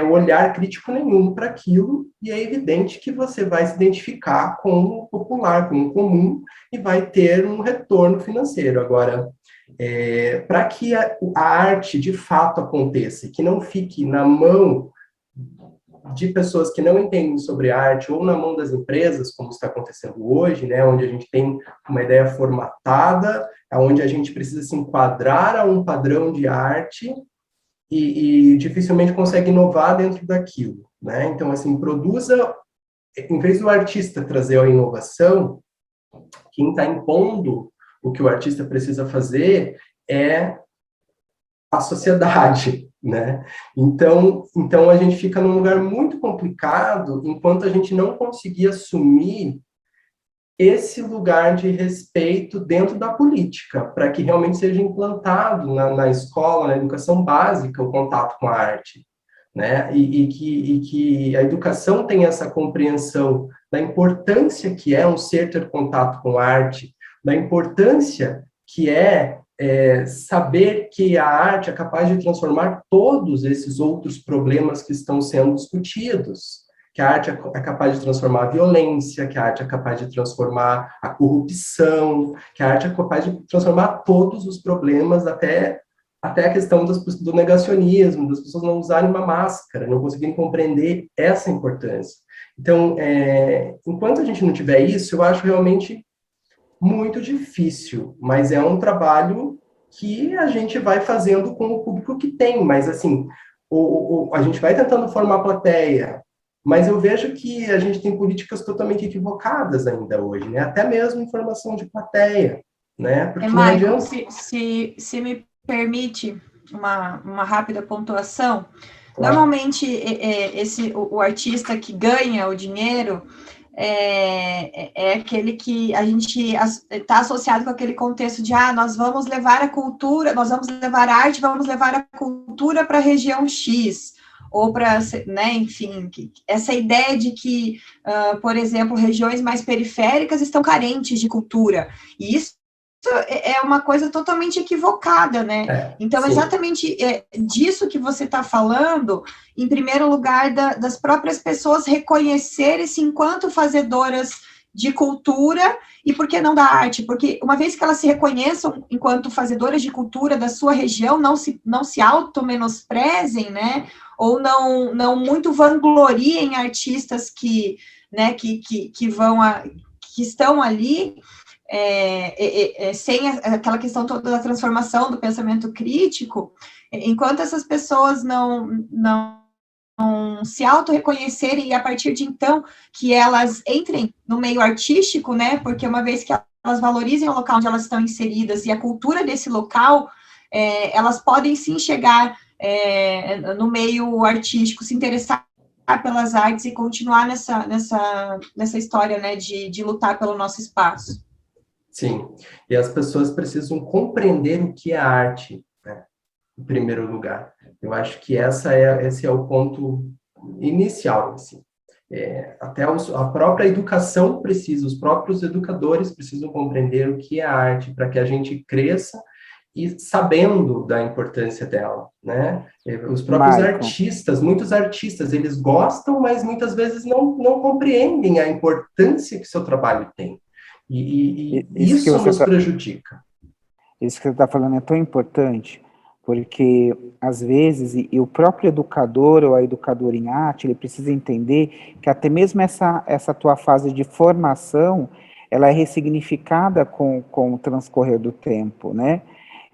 olhar crítico nenhum para aquilo, e é evidente que você vai se identificar com o popular, com o comum, e vai ter um retorno financeiro. Agora, para que a arte de fato aconteça, que não fique na mão de pessoas que não entendem sobre arte, ou na mão das empresas, como está acontecendo hoje, né, onde a gente tem uma ideia formatada, onde a gente precisa se enquadrar a um padrão de arte e dificilmente consegue inovar dentro daquilo, né? Então, assim, produza, em vez do artista trazer a inovação, quem está impondo o que o artista precisa fazer é a sociedade, né? Então a gente fica num lugar muito complicado enquanto a gente não conseguir assumir esse lugar de respeito dentro da política, para que realmente seja implantado na escola, na educação básica, o contato com a arte, né? Que a educação tenha essa compreensão da importância que é um ser ter contato com a arte, da importância que saber que a arte é capaz de transformar todos esses outros problemas que estão sendo discutidos, que a arte é capaz de transformar a violência, que a arte é capaz de transformar a corrupção, que a arte é capaz de transformar todos os problemas, até a questão do negacionismo, das pessoas não usarem uma máscara, não conseguirem compreender essa importância. Então, enquanto a gente não tiver isso, eu acho realmente muito difícil, mas é um trabalho que a gente vai fazendo com o público que tem, mas assim, a gente vai tentando formar a plateia, mas eu vejo que a gente tem políticas totalmente equivocadas ainda hoje, né? Até mesmo informação de plateia, né? Porque Michael, se me permite uma rápida pontuação, claro. Normalmente o artista que ganha o dinheiro é aquele que a gente está associado com aquele contexto de nós vamos levar a cultura, nós vamos levar a arte, vamos levar a cultura para a região X, ou para, né, enfim, essa ideia de que, por exemplo, regiões mais periféricas estão carentes de cultura, e isso é uma coisa totalmente equivocada, né? Então, sim. Exatamente disso que você está falando, em primeiro lugar, das próprias pessoas reconhecerem-se enquanto fazedoras de cultura, e por que não da arte? Porque uma vez que elas se reconheçam enquanto fazedoras de cultura da sua região, não se auto-menosprezem, né? Ou não muito vangloriem artistas que estão ali, sem aquela questão toda da transformação do pensamento crítico, enquanto essas pessoas não se auto-reconhecerem, e a partir de então que elas entrem no meio artístico, né, porque uma vez que elas valorizem o local onde elas estão inseridas e a cultura desse local, elas podem sim chegar no meio artístico, se interessar pelas artes e continuar nessa história, né, de lutar pelo nosso espaço. Sim, e as pessoas precisam compreender o que é arte, né, em primeiro lugar. Eu acho que esse é o ponto inicial, assim. Até a própria educação precisa, os próprios educadores precisam compreender o que é arte, para que a gente cresça e sabendo da importância dela, né? Os próprios artistas, muitos artistas, eles gostam, mas muitas vezes não compreendem a importância que seu trabalho tem. E isso nos prejudica. Isso que você está falando é tão importante, porque, às vezes, e o próprio educador ou a educadora em arte, ele precisa entender que até mesmo essa tua fase de formação, ela é ressignificada com o transcorrer do tempo, né?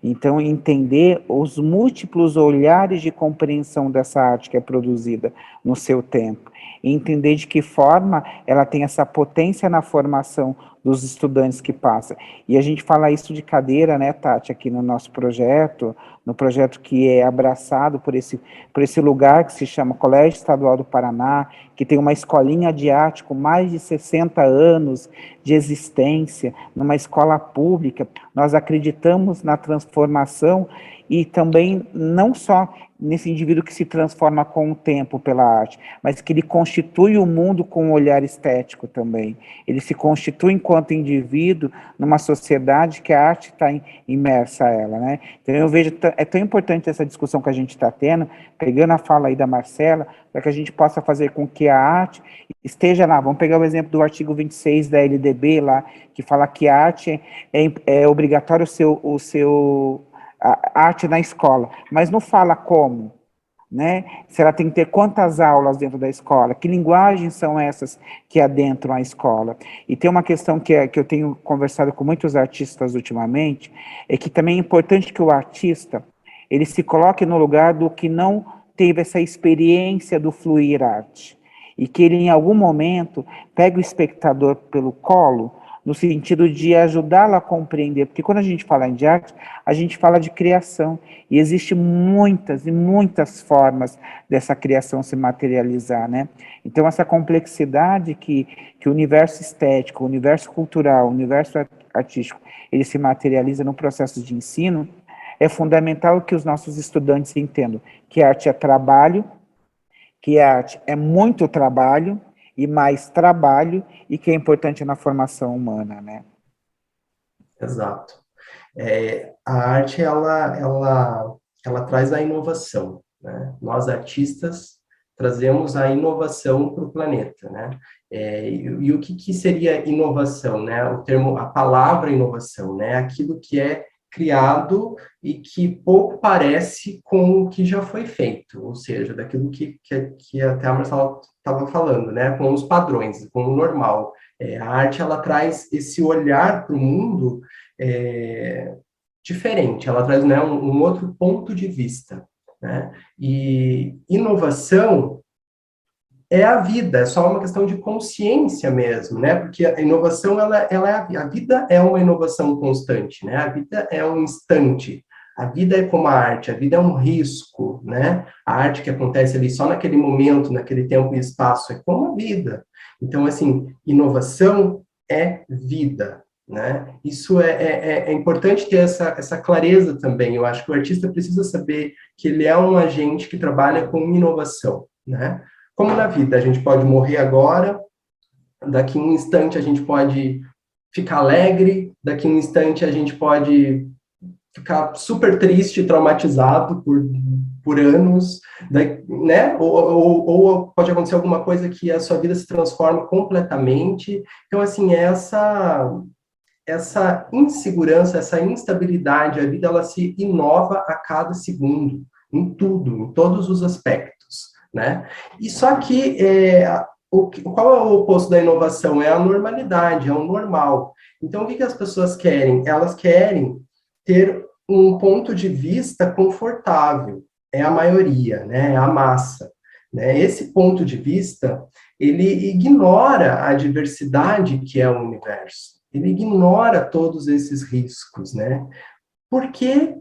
Então, entender os múltiplos olhares de compreensão dessa arte que é produzida no seu tempo, e entender de que forma ela tem essa potência na formação dos estudantes que passam. E a gente fala isso de cadeira, né, Tati, aqui no nosso projeto, no projeto que é abraçado por esse lugar que se chama Colégio Estadual do Paraná, que tem uma escolinha de arte com mais de 60 anos de existência, numa escola pública. Nós acreditamos na transformação e também não só nesse indivíduo que se transforma com o tempo pela arte, mas que ele constitui o mundo com um olhar estético também. Ele se constitui enquanto indivíduo numa sociedade que a arte está imersa a ela, né? Então eu vejo, é tão importante essa discussão que a gente está tendo, pegando a fala aí da Marcela, para que a gente possa fazer com que a arte esteja lá. Vamos pegar o exemplo do artigo 26 da LDB lá, que fala que a arte é obrigatório a arte na escola, mas não fala como. né? Se ela tem que ter quantas aulas dentro da escola, que linguagens são essas que adentram a escola. E tem uma questão que eu tenho conversado com muitos artistas ultimamente, é que também é importante que o artista, ele se coloque no lugar do que não teve essa experiência do fluir arte, e que ele, em algum momento, pegue o espectador pelo colo, no sentido de ajudá-lo a compreender, porque quando a gente fala de arte, a gente fala de criação, e existem muitas e muitas formas dessa criação se materializar, né? Então, essa complexidade que o universo estético, o universo cultural, o universo artístico, ele se materializa no processo de ensino, é fundamental que os nossos estudantes entendam que arte é trabalho, que a arte é muito trabalho, e mais trabalho, e que é importante na formação humana, né? Exato. A arte, ela traz a inovação, né? Nós, artistas, trazemos a inovação para o planeta, né? E o que seria inovação, né? A palavra inovação, né? Aquilo que é criado e que pouco parece com o que já foi feito, ou seja, daquilo que até a Marcela estava falando, né? Com os padrões, com o normal. A arte, ela traz esse olhar para o mundo diferente, ela traz, né, um outro ponto de vista, né? E inovação é a vida, é só uma questão de consciência mesmo, né? Porque a inovação, a vida é uma inovação constante, né? A vida é um instante, a vida é como a arte, a vida é um risco, né? A arte que acontece ali só naquele momento, naquele tempo e espaço, é como a vida. Então, assim, inovação é vida, né? Isso é importante ter essa clareza também. Eu acho que o artista precisa saber que ele é um agente que trabalha com inovação, né? Como na vida, a gente pode morrer agora, daqui a um instante a gente pode ficar alegre, daqui a um instante a gente pode ficar super triste, traumatizado por anos, né? Ou pode acontecer alguma coisa que a sua vida se transforma completamente. Então, assim, essa insegurança, essa instabilidade, a vida ela se inova a cada segundo, em tudo, em todos os aspectos, né? E só que qual é o oposto da inovação? É a normalidade, é o normal. Então, o que as pessoas querem? Elas querem ter um ponto de vista confortável, é a maioria, né? É a massa, né? Esse ponto de vista, ele ignora a diversidade que é o universo. Ele ignora todos esses riscos, né? Por quê?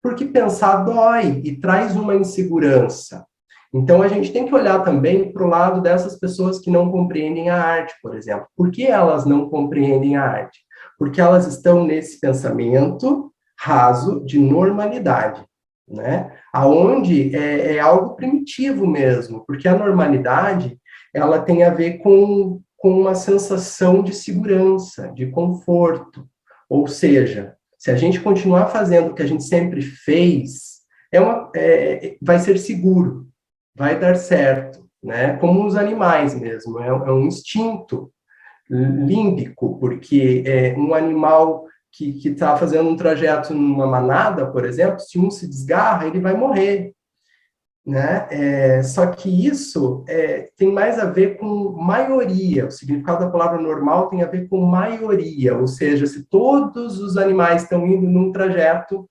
Porque pensar dói e traz uma insegurança. Então, a gente tem que olhar também para o lado dessas pessoas que não compreendem a arte, por exemplo. Por que elas não compreendem a arte? Porque elas estão nesse pensamento raso de normalidade, né? Aonde é algo primitivo mesmo, porque a normalidade, ela tem a ver com uma sensação de segurança, de conforto. Ou seja, se a gente continuar fazendo o que a gente sempre fez, vai ser seguro, vai dar certo, né? Como os animais mesmo, é um instinto límbico, porque um animal que está fazendo um trajeto numa manada, por exemplo, se um se desgarra, ele vai morrer, né? Só que isso tem mais a ver com maioria, o significado da palavra normal tem a ver com maioria, ou seja, se todos os animais estão indo num trajeto,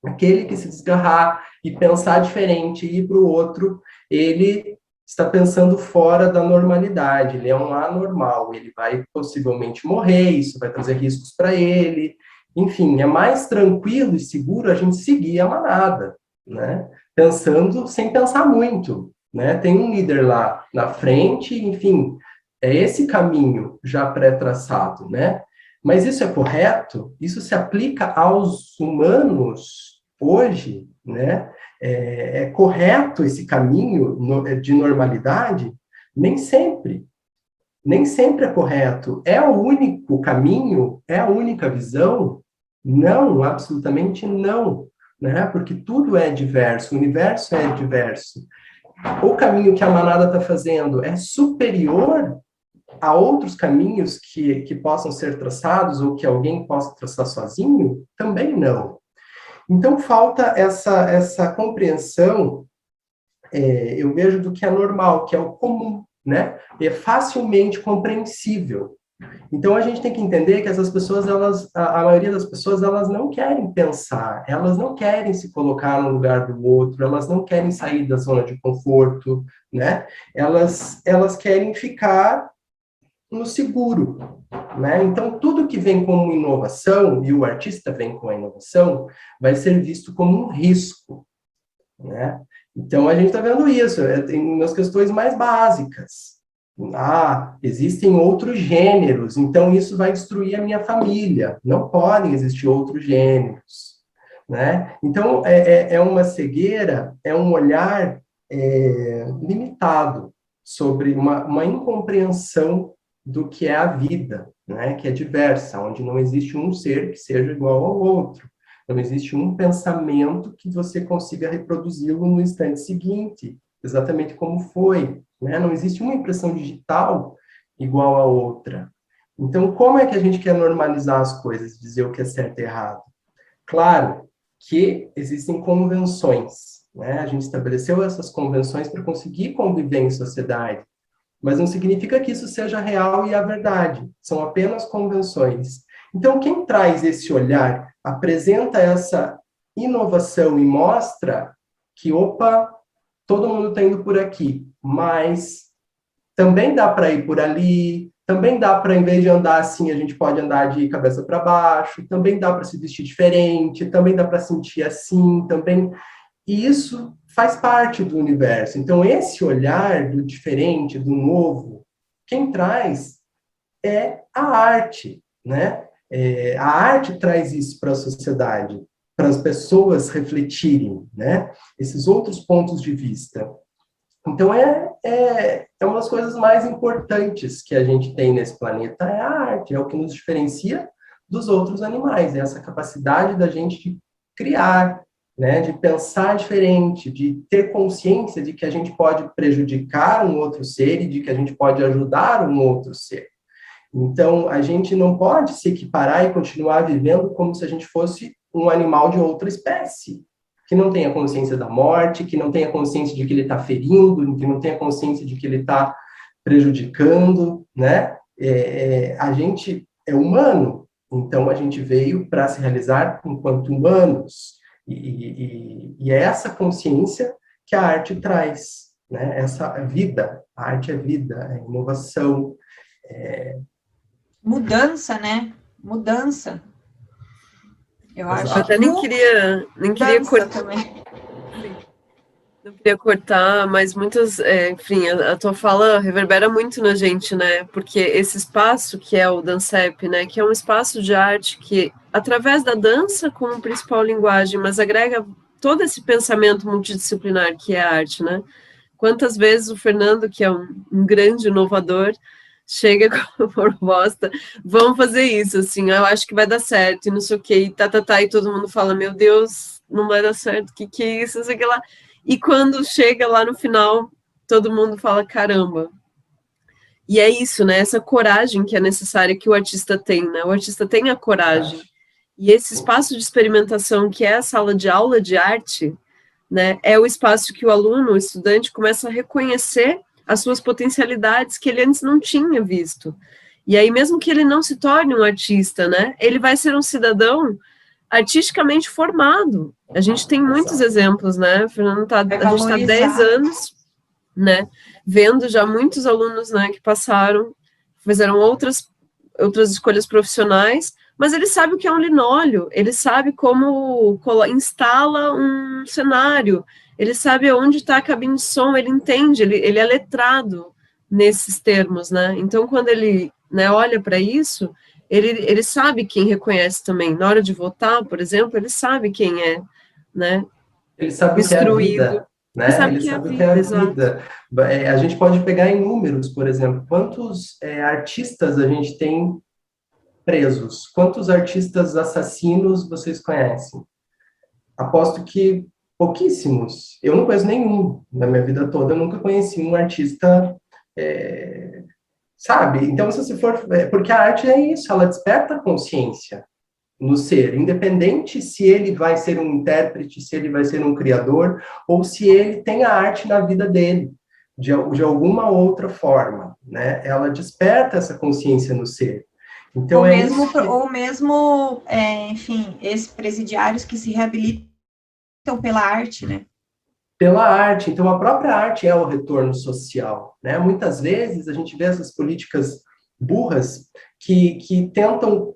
aquele que se desgarrar e pensar diferente, ir para o outro, ele está pensando fora da normalidade, ele é um anormal, ele vai possivelmente morrer, isso vai trazer riscos para ele, enfim, é mais tranquilo e seguro a gente seguir a manada, né? Pensando sem pensar muito, né? Tem um líder lá na frente, enfim, é esse caminho já pré-traçado, né? Mas isso é correto? Isso se aplica aos humanos hoje, né? É correto esse caminho de normalidade? Nem sempre. Nem sempre é correto. É o único caminho? É a única visão? Não, absolutamente não, né? Porque tudo é diverso, o universo é diverso. O caminho que a manada está fazendo é superior a outros caminhos que possam ser traçados ou que alguém possa traçar sozinho? Também não. Então, falta essa compreensão eu vejo do que é normal, que é o comum, né? É facilmente compreensível. Então, a gente tem que entender que essas pessoas, a maioria das pessoas, elas não querem pensar, elas não querem se colocar no lugar do outro, elas não querem sair da zona de conforto, né? Elas querem ficar no seguro, né? Então, tudo que vem como inovação, e o artista vem com a inovação, vai ser visto como um risco, né? Então, a gente está vendo isso, nas questões mais básicas. Existem outros gêneros, então isso vai destruir a minha família. Não podem existir outros gêneros, né? Então, é uma cegueira, é um olhar limitado sobre uma incompreensão do que é a vida, né? Que é diversa, onde não existe um ser que seja igual ao outro. Não existe um pensamento que você consiga reproduzi-lo no instante seguinte, exatamente como foi, né? Não existe uma impressão digital igual a outra. Então, como é que a gente quer normalizar as coisas, dizer o que é certo e errado? Claro que existem convenções, né? A gente estabeleceu essas convenções para conseguir conviver em sociedade, mas não significa que isso seja real e a verdade. São apenas convenções. Então, quem traz esse olhar, apresenta essa inovação e mostra que, opa, todo mundo está indo por aqui, mas também dá para ir por ali, também dá para, em vez de andar assim, a gente pode andar de cabeça para baixo, também dá para se vestir diferente, também dá para sentir assim, também. E isso faz parte do universo. Então, esse olhar do diferente, do novo, quem traz é a arte, né? A arte traz isso para a sociedade, para as pessoas refletirem, né? Esses outros pontos de vista. Então, é uma das coisas mais importantes que a gente tem nesse planeta, é a arte, é o que nos diferencia dos outros animais, é essa capacidade da gente de criar, né, de pensar diferente, de ter consciência de que a gente pode prejudicar um outro ser e de que a gente pode ajudar um outro ser. Então, a gente não pode se equiparar e continuar vivendo como se a gente fosse um animal de outra espécie, que não tenha consciência da morte, que não tenha consciência de que ele está ferindo, que não tenha consciência de que ele está prejudicando, né? A gente é humano, então a gente veio para se realizar enquanto humanos, e é essa consciência que a arte traz, né? Essa vida, a arte é vida, é inovação, Mudança, né? Mudança. Eu acho. Eu até nem queria cortar também. Não queria cortar, mas muitas, enfim, a tua fala reverbera muito na gente, né? Porque esse espaço que é o Dancep, né? Que é um espaço de arte que, através da dança como principal linguagem, mas agrega todo esse pensamento multidisciplinar que é a arte, né? Quantas vezes o Fernando, que é um grande inovador, chega com a proposta, vamos fazer isso, assim, eu acho que vai dar certo, e não sei o que, e todo mundo fala, meu Deus, não vai dar certo, o que é isso, não sei o que lá. E quando chega lá no final, todo mundo fala, caramba. E é isso, né, essa coragem que é necessária que o artista tem, né, o artista tem a coragem. E esse espaço de experimentação, que é a sala de aula de arte, né, é o espaço que o aluno, o estudante, começa a reconhecer as suas potencialidades que ele antes não tinha visto. E aí, mesmo que ele não se torne um artista, né, ele vai ser um cidadão artisticamente formado. A gente tem muitos exemplos, né, Fernando, a gente está há 10 anos, né, vendo já muitos alunos, né, que passaram, fizeram outras escolhas profissionais, mas ele sabe o que é um linóleo, ele sabe como instala um cenário, ele sabe onde está a cabine de som, ele entende, ele é letrado nesses termos, né? Então, quando ele, né, olha para isso, ele sabe quem reconhece também. Na hora de votar, por exemplo, ele sabe quem é, né? Ele sabe o que é a vida, né? Ele sabe o que é a vida. A gente pode pegar em números, por exemplo, quantos artistas a gente tem presos? Quantos artistas assassinos vocês conhecem? Aposto que pouquíssimos. Eu não conheço nenhum na minha vida toda, eu nunca conheci um artista, sabe? Então, se você for... porque a arte é isso, ela desperta a consciência, no ser, independente se ele vai ser um intérprete, se ele vai ser um criador, ou se ele tem a arte na vida dele, de alguma outra forma, né? Ela desperta essa consciência no ser. Então, ou mesmo, enfim, ex-presidiários que se reabilitam pela arte, né? Pela arte. Então, a própria arte é o retorno social, né? Muitas vezes a gente vê essas políticas burras que tentam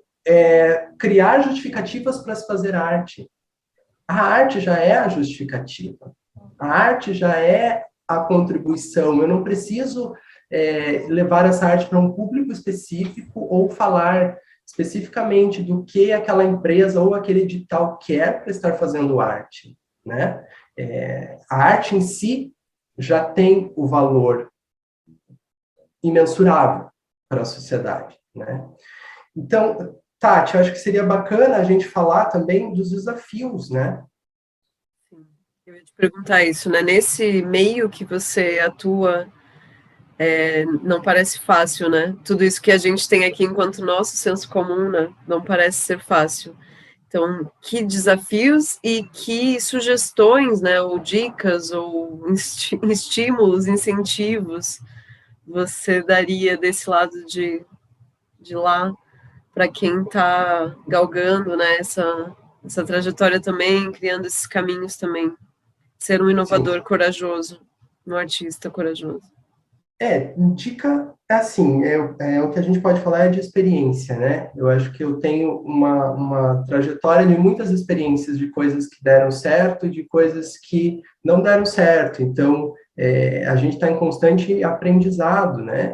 criar justificativas para se fazer arte. A arte já é a justificativa. A arte já é a contribuição. Eu não preciso levar essa arte para um público específico ou falar especificamente do que aquela empresa ou aquele edital quer para estar fazendo arte, né? A arte em si já tem o valor imensurável para a sociedade, né? Então, Tati, eu acho que seria bacana a gente falar também dos desafios, né? Sim. Eu ia te perguntar isso, né? Nesse meio que você atua, não parece fácil, né? Tudo isso que a gente tem aqui enquanto nosso senso comum, né? Não parece ser fácil. Então, que desafios e que sugestões, né? Ou dicas, ou estímulos, incentivos você daria desse lado de lá para quem está galgando, né, essa trajetória também, criando esses caminhos também. Ser um inovador corajoso, um artista corajoso. Dica, assim, o que a gente pode falar é de experiência, né? Eu acho que eu tenho uma trajetória de muitas experiências de coisas que deram certo e de coisas que não deram certo. Então, a gente está em constante aprendizado, né?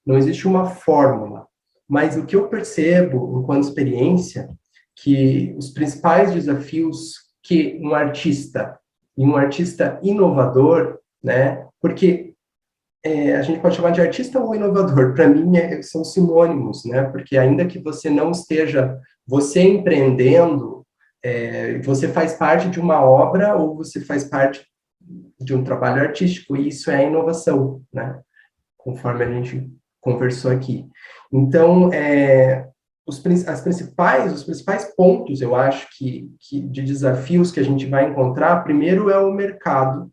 Não existe uma fórmula. Mas o que eu percebo, enquanto experiência, que os principais desafios que um artista inovador, né? Porque a gente pode chamar de artista ou inovador, para mim são sinônimos, né? Porque ainda que você não esteja, você empreendendo, você faz parte de uma obra ou você faz parte de um trabalho artístico, e isso é inovação, né? Conforme a gente conversou aqui. Então, os principais pontos, eu acho, que de desafios que a gente vai encontrar, primeiro é o mercado.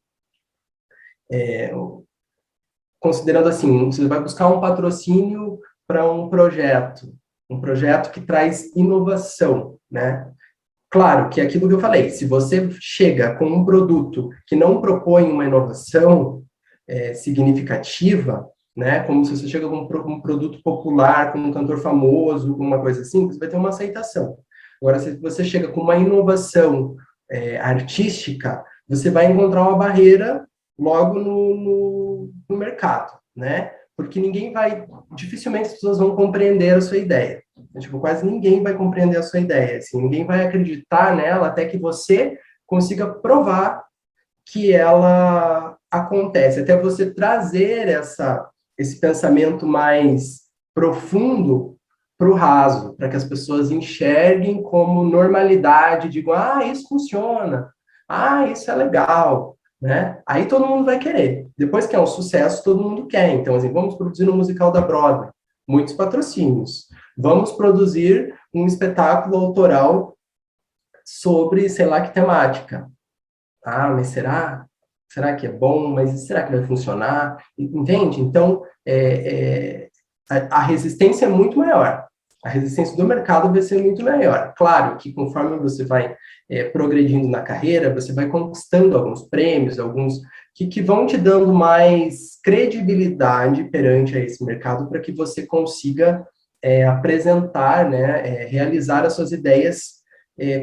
Considerando assim, você vai buscar um patrocínio para um projeto que traz inovação, né? Claro que é aquilo que eu falei, se você chega com um produto que não propõe uma inovação significativa, né, como se você chega com um produto popular, com um cantor famoso, com uma coisa assim, você vai ter uma aceitação. Agora, se você chega com uma inovação artística, você vai encontrar uma barreira logo no mercado, né? Porque dificilmente as pessoas vão compreender a sua ideia. Tipo, quase ninguém vai compreender a sua ideia, assim, ninguém vai acreditar nela até que você consiga provar que ela acontece, até você trazer esse pensamento mais profundo para o raso, para que as pessoas enxerguem como normalidade, digam, isso funciona, isso é legal, né? Aí todo mundo vai querer. Depois que é um sucesso, todo mundo quer. Então, assim, vamos produzir um musical da Broadway, muitos patrocínios. Vamos produzir um espetáculo autoral sobre, sei lá, que temática. Mas será? Será que é bom? Mas será que vai funcionar? Entende? Então, a resistência é muito maior. A resistência do mercado vai ser muito maior. Claro que conforme você vai progredindo na carreira, você vai conquistando alguns prêmios, alguns que vão te dando mais credibilidade perante a esse mercado para que você consiga apresentar, né, realizar as suas ideias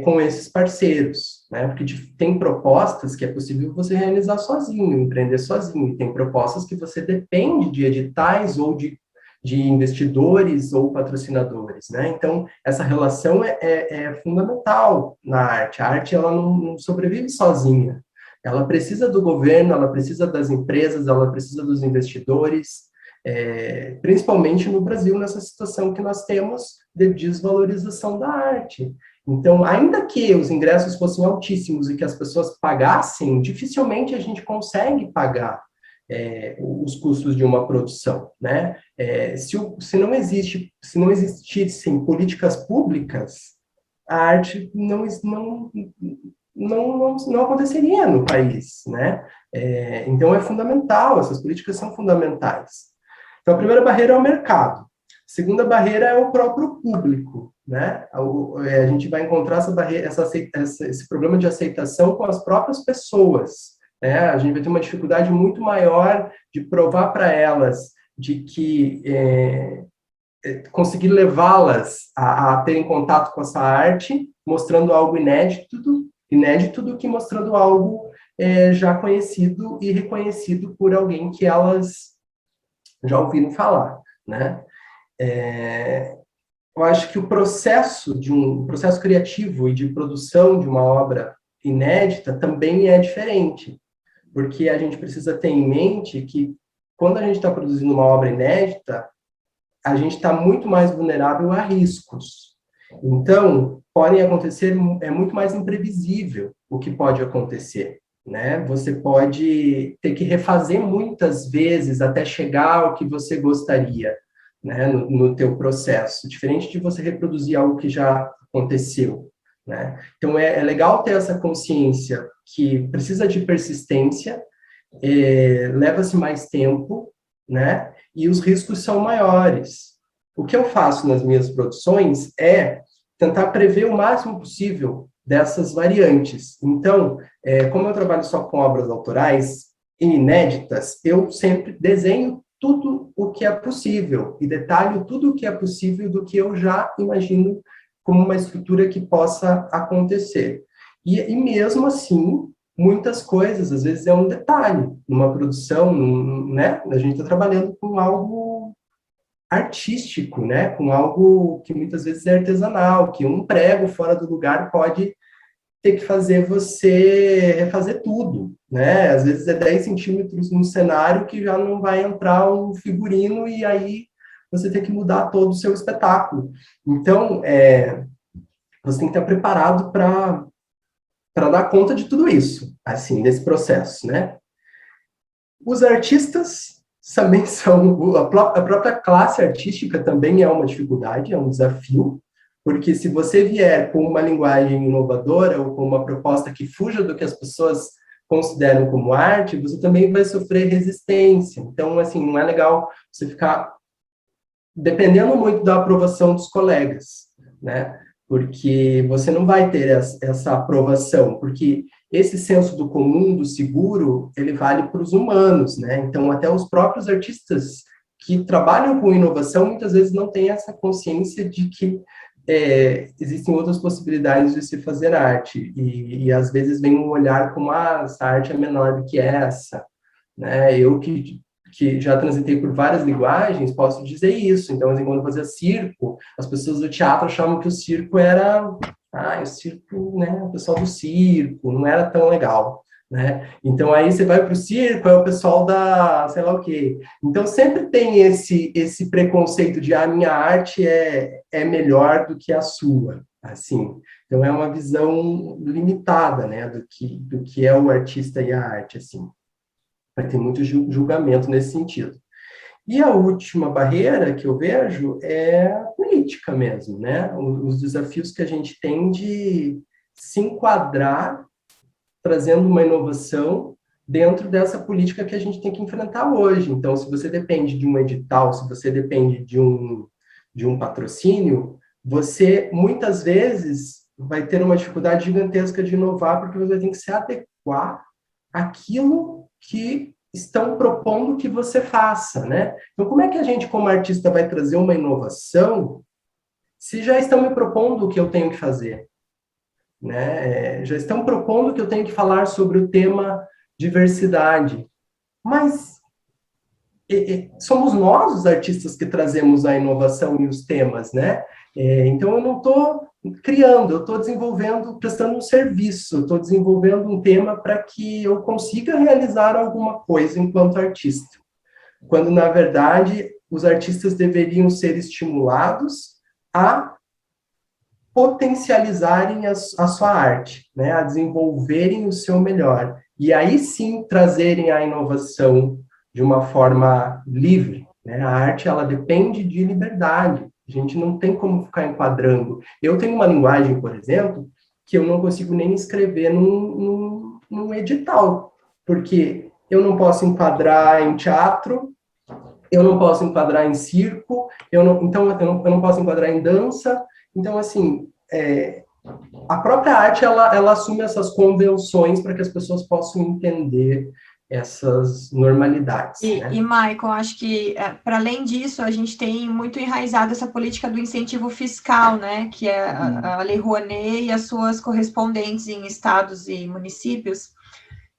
com esses parceiros, né? Porque tem propostas que é possível você realizar sozinho, empreender sozinho, e tem propostas que você depende de editais ou de investidores ou patrocinadores, né? Então, essa relação é fundamental na arte. A arte, ela não sobrevive sozinha. Ela precisa do governo, ela precisa das empresas, ela precisa dos investidores, principalmente no Brasil, nessa situação que nós temos de desvalorização da arte. Então, ainda que os ingressos fossem altíssimos e que as pessoas pagassem, dificilmente a gente consegue pagar os custos de uma produção, né? Se não existissem políticas públicas a arte não aconteceria no país, né? Então, é fundamental, essas políticas são fundamentais. Então, a primeira barreira é o mercado. A segunda barreira é o próprio público, né? A gente vai encontrar essa barreira, esse problema de aceitação com as próprias pessoas, né? A gente vai ter uma dificuldade muito maior de provar para elas de que conseguir levá-las a terem contato com essa arte, mostrando algo inédito do que mostrando algo já conhecido e reconhecido por alguém que elas já ouviram falar, né? Eu acho que o processo processo criativo e de produção de uma obra inédita também é diferente, porque a gente precisa ter em mente que quando a gente está produzindo uma obra inédita, a gente está muito mais vulnerável a riscos. Então, podem acontecer, é muito mais imprevisível o que pode acontecer, né? Você pode ter que refazer muitas vezes até chegar ao que você gostaria, né, no teu processo, diferente de você reproduzir algo que já aconteceu, né? Então, é legal ter essa consciência que precisa de persistência, leva-se mais tempo, né? E os riscos são maiores. O que eu faço nas minhas produções é tentar prever o máximo possível dessas variantes. Então, como eu trabalho só com obras autorais e inéditas, eu sempre desenho tudo o que é possível e detalho tudo o que é possível do que eu já imagino como uma estrutura que possa acontecer. E mesmo assim, muitas coisas, às vezes é um detalhe, numa produção, né? A gente está trabalhando com algo artístico, né? Com algo que muitas vezes é artesanal, que um prego fora do lugar pode ter que fazer você refazer tudo, né? Às vezes é 10 centímetros no cenário que já não vai entrar um figurino e aí você tem que mudar todo o seu espetáculo. Então, você tem que estar preparado para dar conta de tudo isso, assim, desse processo, né? Os artistas também são... A própria classe artística também é uma dificuldade, é um desafio, porque se você vier com uma linguagem inovadora ou com uma proposta que fuja do que as pessoas consideram como arte, você também vai sofrer resistência. Então, assim, não é legal você ficar dependendo muito da aprovação dos colegas, né? Porque você não vai ter essa aprovação, porque esse senso do comum, do seguro, ele vale para os humanos, né? Então, até os próprios artistas que trabalham com inovação, muitas vezes não têm essa consciência de que existem outras possibilidades de se fazer arte, e às vezes vem um olhar como, essa arte é menor do que essa, né? Eu que já transitei por várias linguagens, posso dizer isso. Então, assim, quando eu fazia circo, as pessoas do teatro achavam que o circo era... o circo, né, o pessoal do circo, não era tão legal, né? Então, aí você vai para o circo, é o pessoal da, sei lá o quê. Então, sempre tem esse preconceito de, a minha arte é melhor do que a sua, assim. Então, é uma visão limitada, né, do que é o artista e a arte, assim. Vai ter muito julgamento nesse sentido. E a última barreira que eu vejo é a política mesmo, né? Os desafios que a gente tem de se enquadrar, trazendo uma inovação dentro dessa política que a gente tem que enfrentar hoje. Então, se você depende de um edital, se você depende de um patrocínio, você, muitas vezes, vai ter uma dificuldade gigantesca de inovar, porque você tem que se adequar àquilo que estão propondo que você faça, né? Então, como é que a gente, como artista, vai trazer uma inovação se já estão me propondo o que eu tenho que fazer? Né? Já estão propondo que eu tenho que falar sobre o tema diversidade. Mas somos nós, os artistas, que trazemos a inovação e os temas, né? Então, eu não estou criando, eu estou desenvolvendo, prestando um serviço, estou desenvolvendo um tema para que eu consiga realizar alguma coisa enquanto artista. Quando, na verdade, os artistas deveriam ser estimulados a potencializarem a sua arte, né? A desenvolverem o seu melhor. E aí sim trazerem a inovação de uma forma livre, né? A arte, ela depende de liberdade. A gente não tem como ficar enquadrando. Eu tenho uma linguagem, por exemplo, que eu não consigo nem escrever num edital, porque eu não posso enquadrar em teatro, eu não posso enquadrar em circo, então eu não posso enquadrar em dança. Então, assim, a própria arte, ela assume essas convenções para que as pessoas possam entender essas normalidades. Né? E Michael, acho que, para além disso, a gente tem muito enraizado essa política do incentivo fiscal, né, que é a Lei Rouanet e as suas correspondentes em estados e municípios,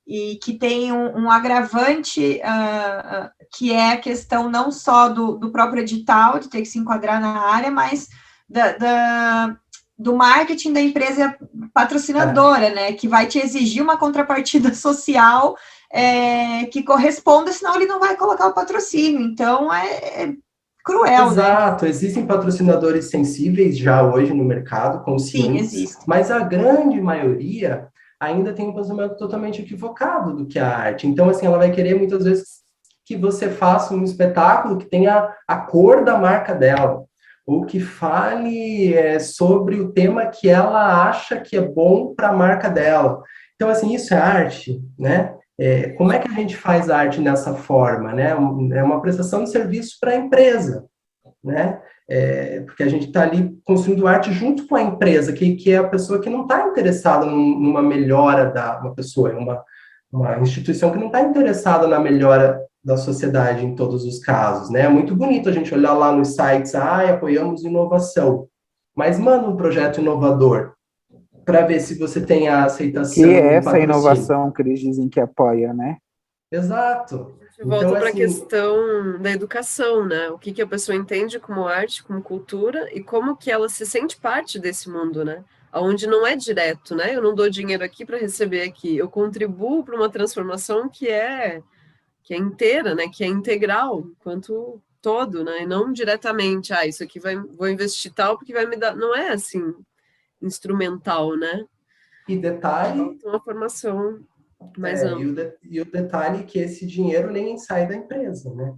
e que tem um agravante, que é a questão não só do próprio edital, de ter que se enquadrar na área, mas do marketing da empresa patrocinadora, né, que vai te exigir uma contrapartida social que corresponda, senão ele não vai colocar o patrocínio. Então, é cruel, Exato, né? Existem patrocinadores sensíveis já hoje no mercado, conscientes, Sim, existe. Mas a grande maioria ainda tem um pensamento totalmente equivocado do que é a arte. Então, assim, ela vai querer muitas vezes que você faça um espetáculo que tenha a cor da marca dela, ou que fale sobre o tema que ela acha que é bom para a marca dela. Então, assim, isso é arte, né? Como é que a gente faz arte nessa forma, né? É uma prestação de serviço para a empresa, né? Porque a gente está ali construindo arte junto com a empresa, que é a pessoa que não está interessada numa melhora uma pessoa, uma instituição que não está interessada na melhora da sociedade em todos os casos, né? É muito bonito a gente olhar lá nos sites, apoiamos inovação, mas manda um projeto inovador para ver se você tem a aceitação que é do essa patrocínio. inovação que eles dizem que apoia, né? Exato. A gente volta para a questão da educação, né? O que a pessoa entende como arte, como cultura, e como que ela se sente parte desse mundo, né? Onde não é direto, né? Eu não dou dinheiro aqui para receber aqui. Eu contribuo para uma transformação que é inteira, né? Que é integral, quanto todo, né? E não diretamente, isso aqui vou investir tal porque vai me dar. Não é assim, instrumental, né? E detalhe... Uma formação mais ampla. E o detalhe é que esse dinheiro nem sai da empresa, né?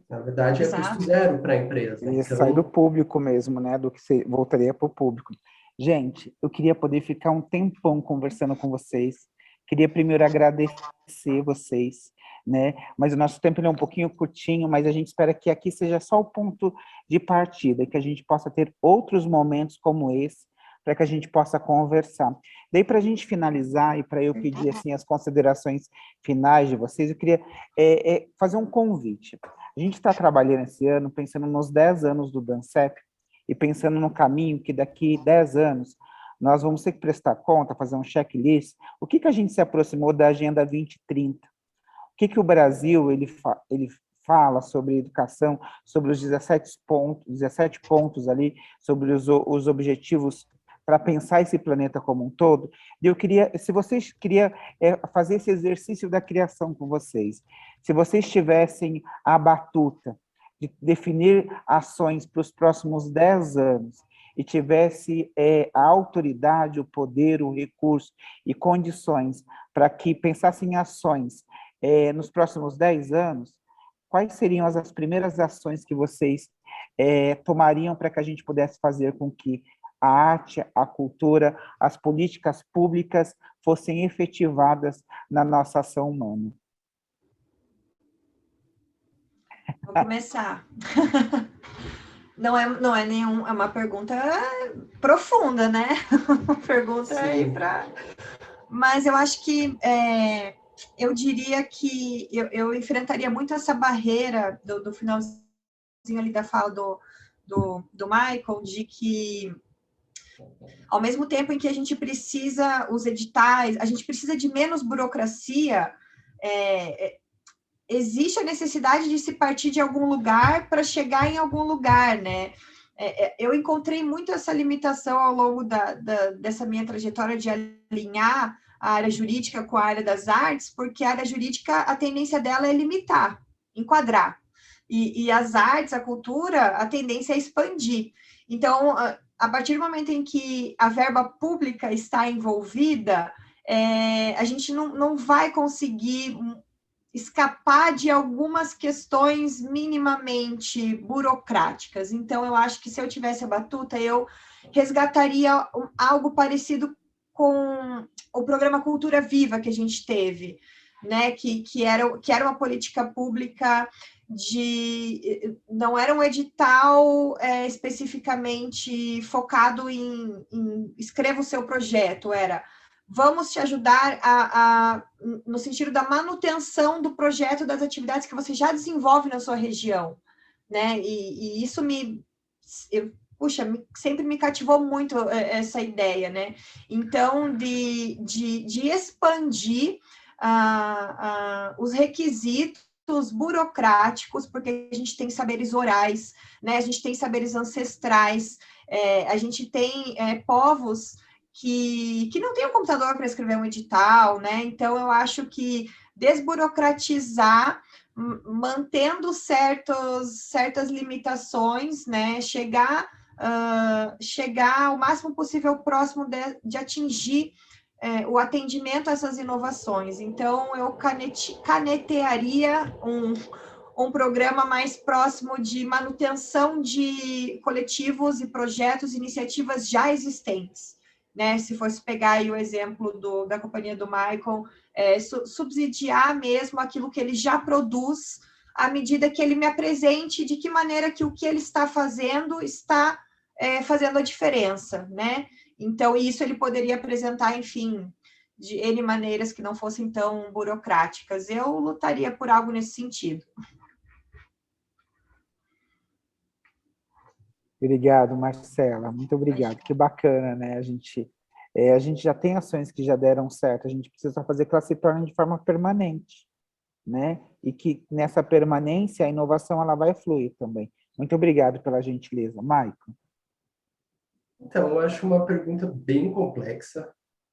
Na verdade, Exato. Custo zero para a empresa. E sai do público mesmo, né? Do que voltaria para o público. Gente, eu queria poder ficar um tempão conversando com vocês. Queria primeiro agradecer vocês, né? Mas o nosso tempo é um pouquinho curtinho, mas a gente espera que aqui seja só o ponto de partida, que a gente possa ter outros momentos como esse, para que a gente possa conversar. Daí, para a gente finalizar, e para eu pedir assim, as considerações finais de vocês, eu queria fazer um convite. A gente está trabalhando esse ano, pensando nos 10 anos do DANCEP, e pensando no caminho que daqui 10 anos nós vamos ter que prestar conta, fazer um checklist, o que a gente se aproximou da Agenda 2030, o que o Brasil ele fala sobre educação, sobre os 17 pontos ali, sobre os objetivos para pensar esse planeta como um todo. E eu queria, se vocês queriam fazer esse exercício da criação com vocês, se vocês tivessem a batuta de definir ações para os próximos 10 anos e tivesse a autoridade, o poder, o recurso e condições para que pensassem em ações nos próximos 10 anos, quais seriam as primeiras ações que vocês tomariam para que a gente pudesse fazer com que a arte, a cultura, as políticas públicas fossem efetivadas na nossa ação humana? Vou começar. Não é é uma pergunta profunda, né? Uma pergunta aí para... Mas eu acho que eu diria que eu enfrentaria muito essa barreira do finalzinho ali da fala do Michael, de que ao mesmo tempo em que a gente precisa, os editais, a gente precisa de menos burocracia, existe a necessidade de se partir de algum lugar para chegar em algum lugar, né? Eu encontrei muito essa limitação ao longo dessa minha trajetória de alinhar a área jurídica com a área das artes, porque a área jurídica, a tendência dela é limitar, enquadrar. E as artes, a cultura, a tendência é expandir. Então, a partir do momento em que a verba pública está envolvida, a gente não vai conseguir escapar de algumas questões minimamente burocráticas. Então, eu acho que se eu tivesse a batuta, eu resgataria algo parecido com o programa Cultura Viva que a gente teve, né? Que era uma política pública não era um edital especificamente focado em escreva o seu projeto, era vamos te ajudar no sentido da manutenção do projeto, das atividades que você já desenvolve na sua região, né? E isso sempre me cativou muito essa ideia, né? Então, de expandir os requisitos burocráticos, porque a gente tem saberes orais, né? A gente tem saberes ancestrais, a gente tem povos que não tem um computador para escrever um edital, né? Então, eu acho que desburocratizar, mantendo certas limitações, né? Chegar o máximo possível próximo de atingir o atendimento a essas inovações. Então, eu canetearia um programa mais próximo de manutenção de coletivos e projetos, iniciativas já existentes, né? Se fosse pegar aí o exemplo da companhia do Michael, subsidiar mesmo aquilo que ele já produz, à medida que ele me apresente de que maneira que o que ele está fazendo está fazendo a diferença, né? Então, isso ele poderia apresentar, enfim, de N maneiras que não fossem tão burocráticas. Eu lutaria por algo nesse sentido. Obrigado, Marcela. Muito obrigado. Que bacana, né? A gente já tem ações que já deram certo, a gente precisa fazer que elas se tornem de forma permanente, né? E que nessa permanência a inovação ela vai fluir também. Muito obrigado pela gentileza. Maicon. Então, eu acho uma pergunta bem complexa,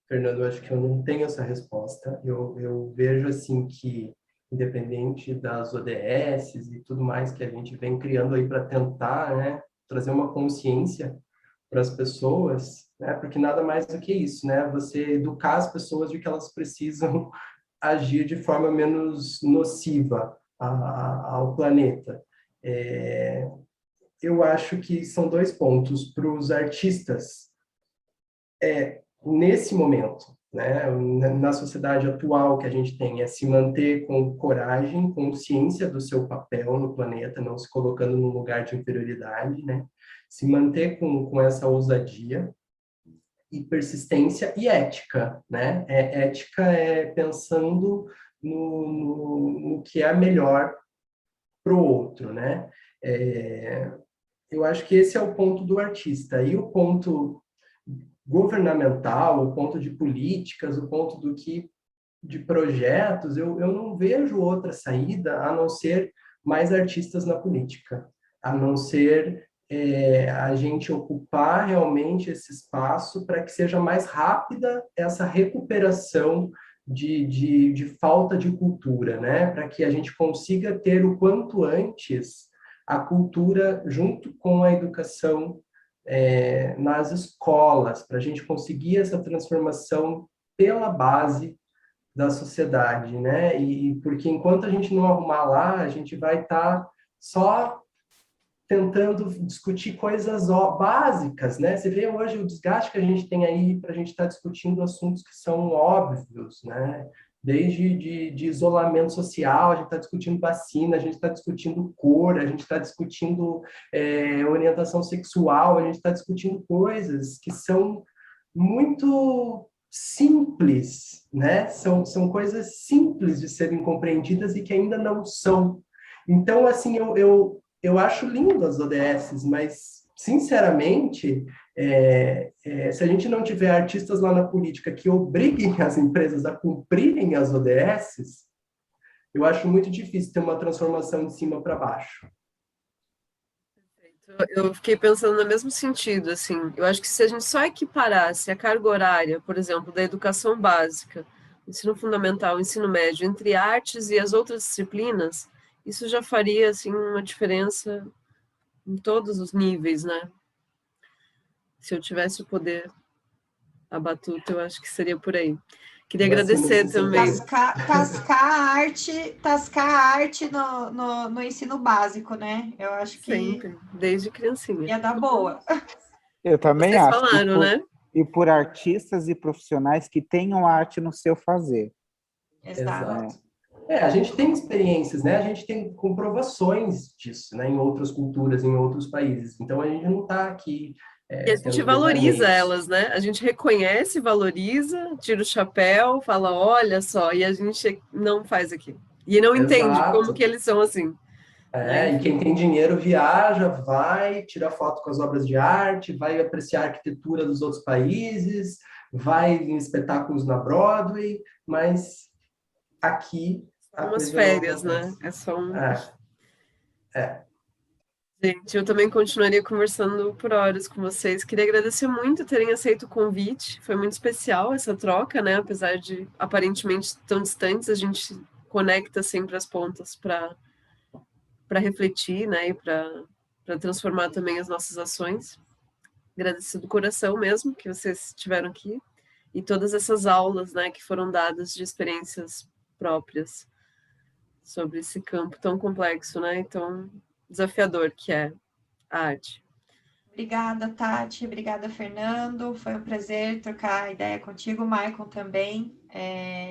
Fernando, eu acho que eu não tenho essa resposta. Eu vejo, assim, que, independente das ODSs e tudo mais que a gente vem criando aí para tentar, né, trazer uma consciência para as pessoas, né, porque nada mais do que isso, né, você educar as pessoas de que elas precisam agir de forma menos nociva ao planeta. Eu acho que são dois pontos para os artistas nesse momento, né, na sociedade atual que a gente tem, é se manter com coragem, consciência do seu papel no planeta, não se colocando num lugar de inferioridade, né, se manter com essa ousadia e persistência e ética, né, ética pensando no que é melhor para o outro, né, eu acho que esse é o ponto do artista. E o ponto governamental, o ponto de políticas, o ponto de projetos, eu não vejo outra saída a não ser mais artistas na política, a não ser a gente ocupar realmente esse espaço para que seja mais rápida essa recuperação de falta de cultura, né? Para que a gente consiga ter o quanto antes a cultura junto com a educação nas escolas, para a gente conseguir essa transformação pela base da sociedade, né? E porque enquanto a gente não arrumar lá, a gente vai estar só tentando discutir coisas básicas, né? Você vê hoje o desgaste que a gente tem aí para a gente estar discutindo assuntos que são óbvios, né? Desde de isolamento social, a gente está discutindo vacina, a gente está discutindo cor, a gente está discutindo orientação sexual, a gente está discutindo coisas que são muito simples, né? São coisas simples de serem compreendidas e que ainda não são. Então, assim, eu acho lindo as ODSs, mas, sinceramente, se a gente não tiver artistas lá na política que obriguem as empresas a cumprirem as ODSs, eu acho muito difícil ter uma transformação de cima para baixo. Eu fiquei pensando no mesmo sentido, assim, eu acho que se a gente só equiparasse a carga horária, por exemplo, da educação básica, ensino fundamental, ensino médio, entre artes e as outras disciplinas, isso já faria, assim, uma diferença em todos os níveis, né? Se eu tivesse o poder, a batuta, eu acho que seria por aí. Queria agradecer também. Tascar a arte no ensino básico, né? Eu acho que sempre, desde criancinha. Ia dar boa. Eu também Vocês acho. falaram, né? E por artistas e profissionais que tenham arte no seu fazer. Exato. A gente tem experiências, né? A gente tem comprovações disso, né? Em outras culturas, em outros países. Então, a gente não está aqui... e a gente valoriza elas, né? A gente reconhece, valoriza, tira o chapéu, fala, olha só, e a gente não faz aqui. E não entende como que eles são assim. E quem tem dinheiro viaja, vai, tira foto com as obras de arte, vai apreciar a arquitetura dos outros países, vai em espetáculos na Broadway, mas aqui... umas férias, né? É só um... Gente, eu também continuaria conversando por horas com vocês. Queria agradecer muito terem aceito o convite. Foi muito especial essa troca, né? Apesar de aparentemente tão distantes, a gente conecta sempre as pontas para refletir, né? E para transformar também as nossas ações. Agradecer do coração mesmo que vocês estiveram aqui e todas essas aulas, né? Que foram dadas de experiências próprias sobre esse campo tão complexo, né? Então desafiador que é a arte. Obrigada, Tati. Obrigada, Fernando. Foi um prazer trocar ideia contigo, Maicon, também.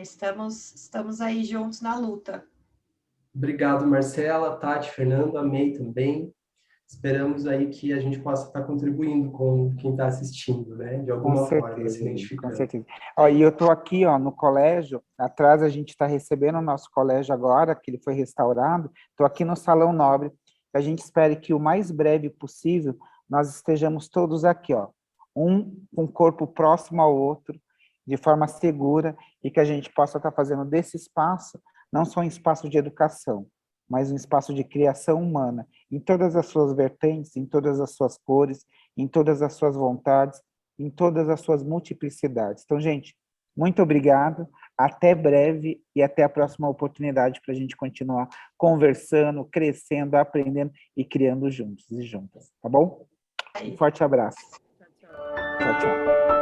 Estamos aí juntos na luta. Obrigado, Marcela, Tati, Fernando, amei também. Esperamos aí que a gente possa estar contribuindo com quem está assistindo, né? De alguma forma, se identificando. Com certeza. E eu estou aqui, no colégio, atrás a gente está recebendo o nosso colégio agora, que ele foi restaurado. Estou aqui no Salão Nobre. A gente espera que o mais breve possível nós estejamos todos aqui, um com o corpo próximo ao outro, de forma segura, e que a gente possa estar fazendo desse espaço não só um espaço de educação, mas um espaço de criação humana, em todas as suas vertentes, em todas as suas cores, em todas as suas vontades, em todas as suas multiplicidades. Então, gente, muito obrigado, até breve e até a próxima oportunidade para a gente continuar conversando, crescendo, aprendendo e criando juntos e juntas, tá bom? Um forte abraço. Tchau, tchau.